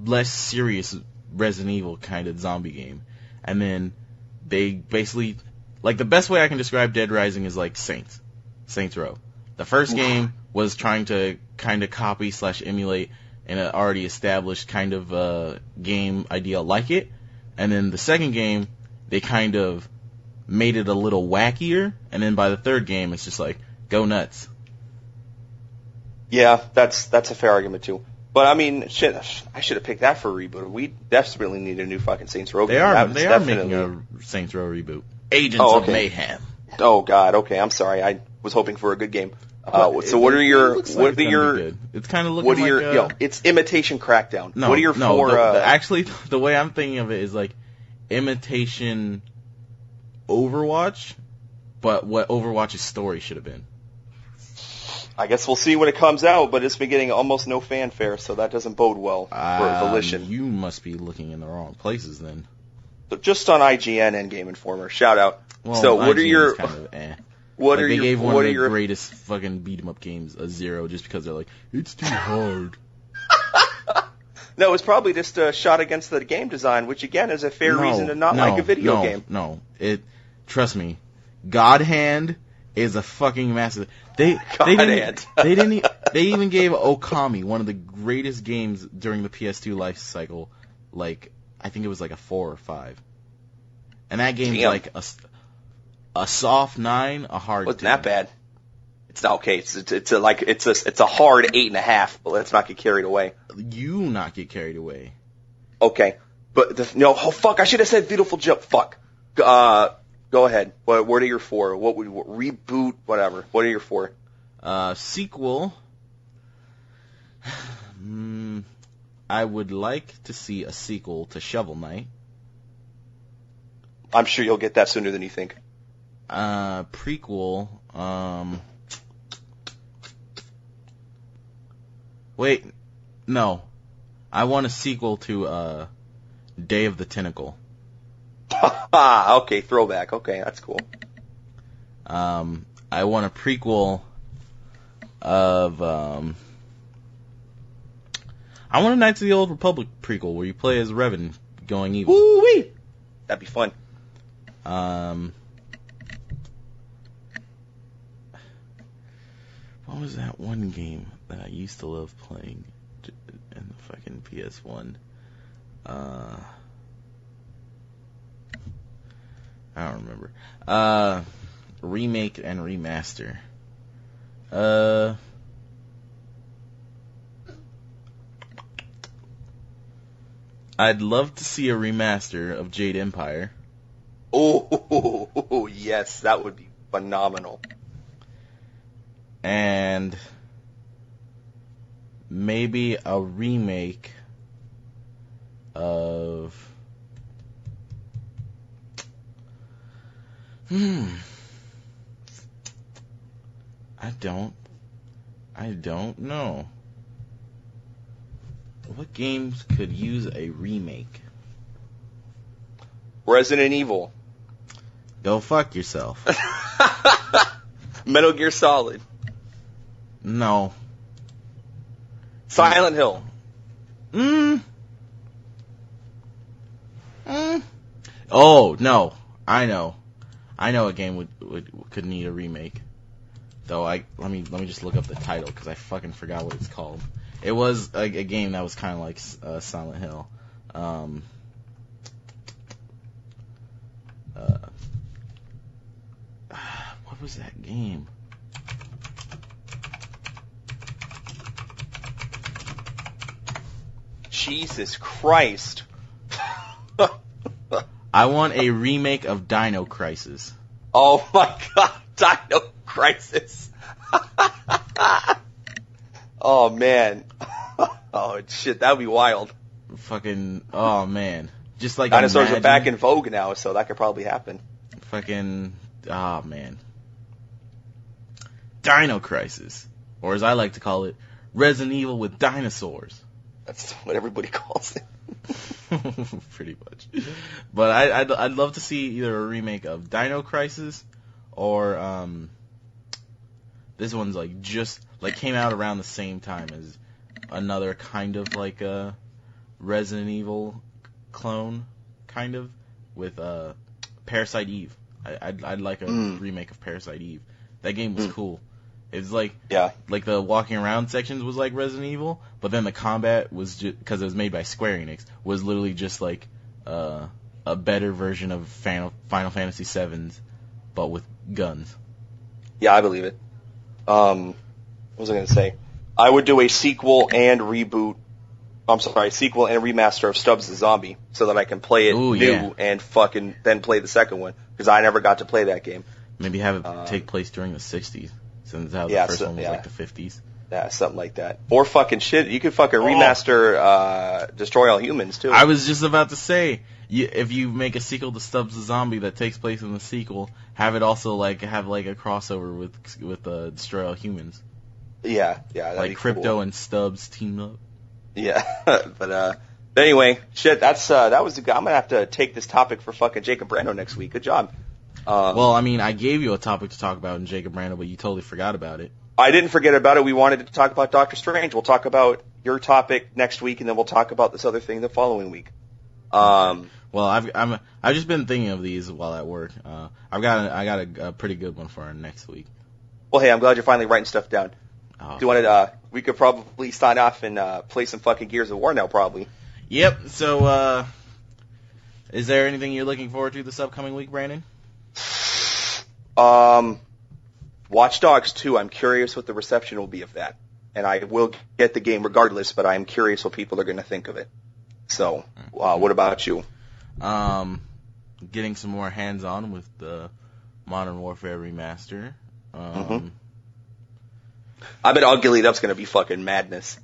less serious Resident Evil kind of zombie game. And then they basically, like, the best way I can describe Dead Rising is like Saints Row. The first game was trying to kind of copy / emulate an already established kind of game idea like it. And then the second game, they kind of made it a little wackier. And then by the third game, it's just like, go nuts. Yeah, that's a fair argument too. But I mean, shit, I should have picked that for a reboot. We desperately need a new fucking Saints Row game. They are making a Saints Row reboot. Agents of Mayhem. Oh God, okay, I'm sorry. I was hoping for a good game. So what are your? It's kind of looking like it's imitation Crackdown. No, what are your four? Actually, the way I'm thinking of it is like imitation Overwatch, but what Overwatch's story should have been. I guess we'll see when it comes out, but it's been getting almost no fanfare, so that doesn't bode well for Volition. You must be looking in the wrong places then. So just on IGN and Game Informer, shout out. Well, so what IGN are your is kind of eh. what like are they your gave one what of are the your greatest fucking beat 'em up games a 0 just because they're like it's too hard. No, it's probably just a shot against the game design, which again is a fair reason to not like a video game. No, trust me, God Hand is a fucking massive. They even gave Okami, one of the greatest games during the PS2 life cycle, like I think it was like a 4 or 5, and that game's like a soft 9, a hard. Wasn't 10. that bad? It's not okay. It's a hard 8.5, but let's not get carried away. You not get carried away. Okay, but fuck! I should have said Beautiful Joe. Fuck. Go ahead. What are your 4? What reboot? Whatever. What are your 4? Sequel. I would like to see a sequel to Shovel Knight. I'm sure you'll get that sooner than you think. Prequel. Wait, no. I want a sequel to Day of the Tentacle. Okay, throwback. Okay, that's cool. I want a prequel of I want a Knights of the Old Republic prequel where you play as Revan going evil. Woo-wee! That'd be fun. What was that one game that I used to love playing in the fucking PS1? I don't remember. Remake and remaster. I'd love to see a remaster of Jade Empire. Oh, yes, that would be phenomenal. And maybe a remake of I don't know. What games could use a remake? Resident Evil. Go fuck yourself. Metal Gear Solid. No. Silent Hill. Oh, no. I know a game could need a remake. Though let me just look up the title because I fucking forgot what it's called. It was a game that was kind of like Silent Hill. What was that game? Jesus Christ. I want a remake of Dino Crisis. Oh my god, Dino Crisis. Oh man. Oh shit, that would be wild. Fucking, oh man. Just like dinosaurs are back in vogue now, so that could probably happen. Fucking, oh man. Dino Crisis. Or as I like to call it, Resident Evil with dinosaurs. That's what everybody calls it. Pretty much. But I'd love to see either a remake of Dino Crisis or this one's like just like came out around the same time as another kind of like a Resident Evil clone, kind of with Parasite Eve. I'd like a remake of Parasite Eve. That game was cool. It's like like the walking around sections was like Resident Evil, but then the combat was just because it was made by Square Enix was literally just like a better version of Final Fantasy VII's, but with guns. Yeah, I believe it. What was I going to say? I would do a sequel and reboot. I'm sorry, sequel and remaster of Stubbs the Zombie, so that I can play it new and fucking then play the second one because I never got to play that game. Maybe have it take place during the 60s. Since how the first one was like the 50s. Yeah, something like that. Or fucking shit, you could fucking remaster Destroy All Humans, too. I was just about to say, if you make a sequel to Stubbs the Zombie that takes place in the sequel, have it also like have like a crossover with Destroy All Humans. Yeah, that'd like be Crypto cool. and Stubbs team up. Yeah, but anyway, shit. That was. I'm gonna have to take this topic for fucking Jacob Brando next week. Good job. Well, I mean, I gave you a topic to talk about in Jacob Brando, but you totally forgot about it. I didn't forget about it. We wanted to talk about Doctor Strange. We'll talk about your topic next week, and then we'll talk about this other thing the following week. Well, I've just been thinking of these while at work. I got a pretty good one for our next week. Well, hey, I'm glad you're finally writing stuff down. Oh. Do you want to? We could probably sign off and play some fucking Gears of War now, probably. Yep. So, is there anything you're looking forward to this upcoming week, Brandon? Watch Dogs 2. I'm curious what the reception will be of that, and I will get the game regardless. But I'm curious what people are going to think of it. So, what about you? Getting some more hands-on with the Modern Warfare remaster. I bet Ugly It Up's going to be fucking madness.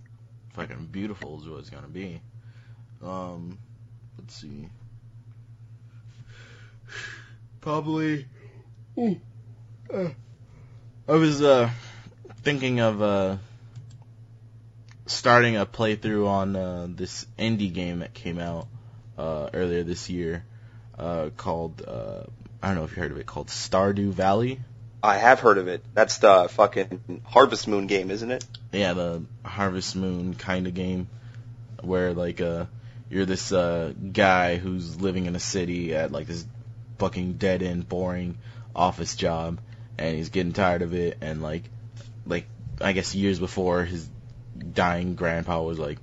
Fucking beautiful is what it's going to be. Let's see. Probably. I was thinking of starting a playthrough on this indie game that came out earlier this year called, I don't know if you heard of it, called Stardew Valley. I have heard of it. That's the fucking Harvest Moon game, isn't it? Yeah, the Harvest Moon kind of game where, like, you're this guy who's living in a city at, like, this fucking dead-end, boring office job, and he's getting tired of it, and, like, I guess years before, his dying grandpa was like,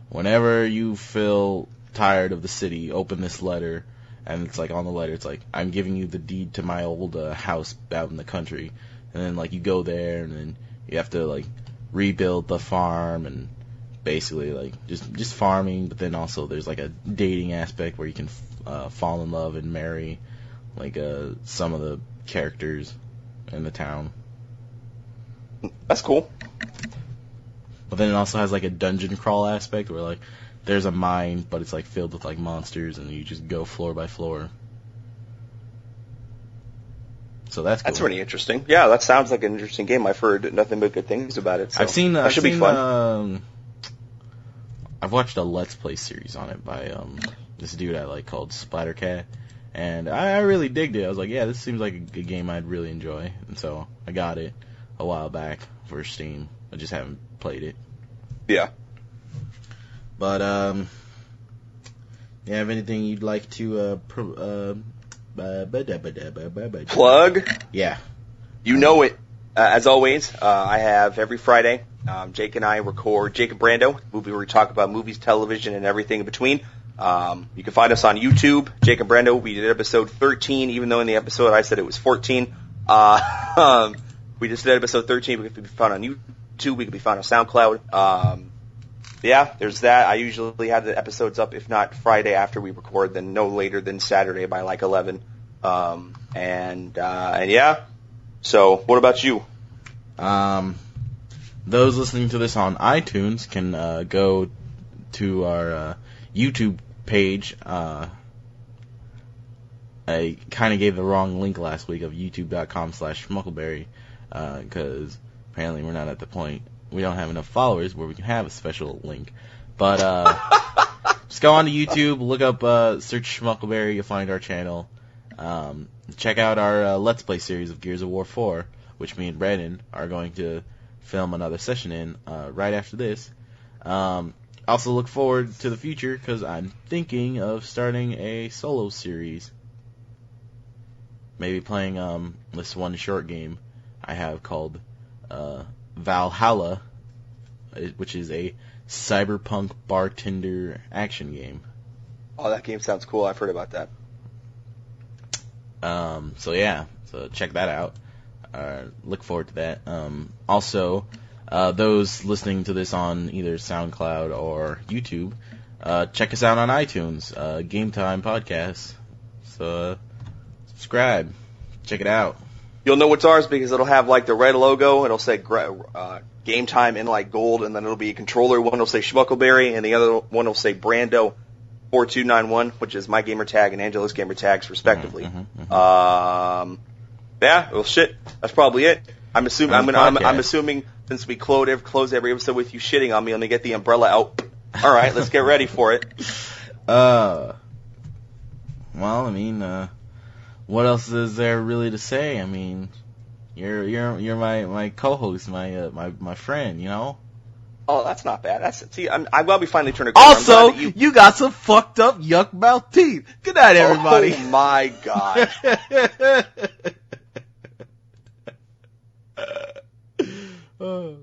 whenever you feel tired of the city, open this letter. And it's like on the letter, it's like, I'm giving you the deed to my old house out in the country. And then, like, you go there, and then you have to, like, rebuild the farm, and basically, like, just farming. But then also there's, like, a dating aspect where you can fall in love and marry, like, some of the characters in the town. That's cool. But then it also has, like, a dungeon crawl aspect where, like, there's a mine, but it's, like, filled with, like, monsters, and you just go floor by floor. So that's cool. That's pretty interesting. Yeah, that sounds like an interesting game. I've heard nothing but good things about it. So that should be fun. I've watched a Let's Play series on it by this dude I like called Splattercat, and I really digged it. I was like, yeah, this seems like a game I'd really enjoy, and so I got it a while back for Steam. I just haven't played it. Yeah. But, you have anything you'd like to, plug? Yeah. You know it. As always, I have every Friday, Jake and I record Jacob Brando, movie where we talk about movies, television, and everything in between. You can find us on YouTube, Jacob Brando. We did episode 13, even though in the episode I said it was 14. We just did episode 13. We can be found on YouTube. We can be found on SoundCloud. Yeah, there's that. I usually have the episodes up, if not Friday after we record, then no later than Saturday by like 11. And yeah. So, what about you? Those listening to this on iTunes can go to our YouTube page. I kind of gave the wrong link last week of youtube.com/schmuckleberry because apparently we're not at the point. We don't have enough followers where we can have a special link. But just go on to YouTube, look up, search Schmuckleberry, you'll find our channel. Check out our Let's Play series of Gears of War 4, which me and Brandon are going to film another session in right after this. Also look forward to the future, because I'm thinking of starting a solo series. Maybe playing this one short game I have called Valhalla, which is a cyberpunk bartender action game. Oh, that game sounds cool. I've heard about that. So check that out. Look forward to that. Also, those listening to this on either SoundCloud or YouTube, check us out on iTunes, Game Time Podcast. So subscribe, check it out. You'll know what's ours because it'll have like the red logo. It'll say Game Time in like gold, and then it'll be a controller. One will say Schmuckleberry, and the other one will say Brando 4291, which is my gamer tag and Angela's gamer tags, respectively. Yeah, well, shit. That's probably it. I'm assuming since we close every episode with you shitting on me, let me get the umbrella out. All right, let's get ready for it. Well, I mean, what else is there really to say? I mean, you're my co-host, my friend, you know? Oh, that's not bad. I'm glad we finally turned a corner. Also, you got some fucked up yuck mouth teeth. Good night, everybody. Oh my god. Oh.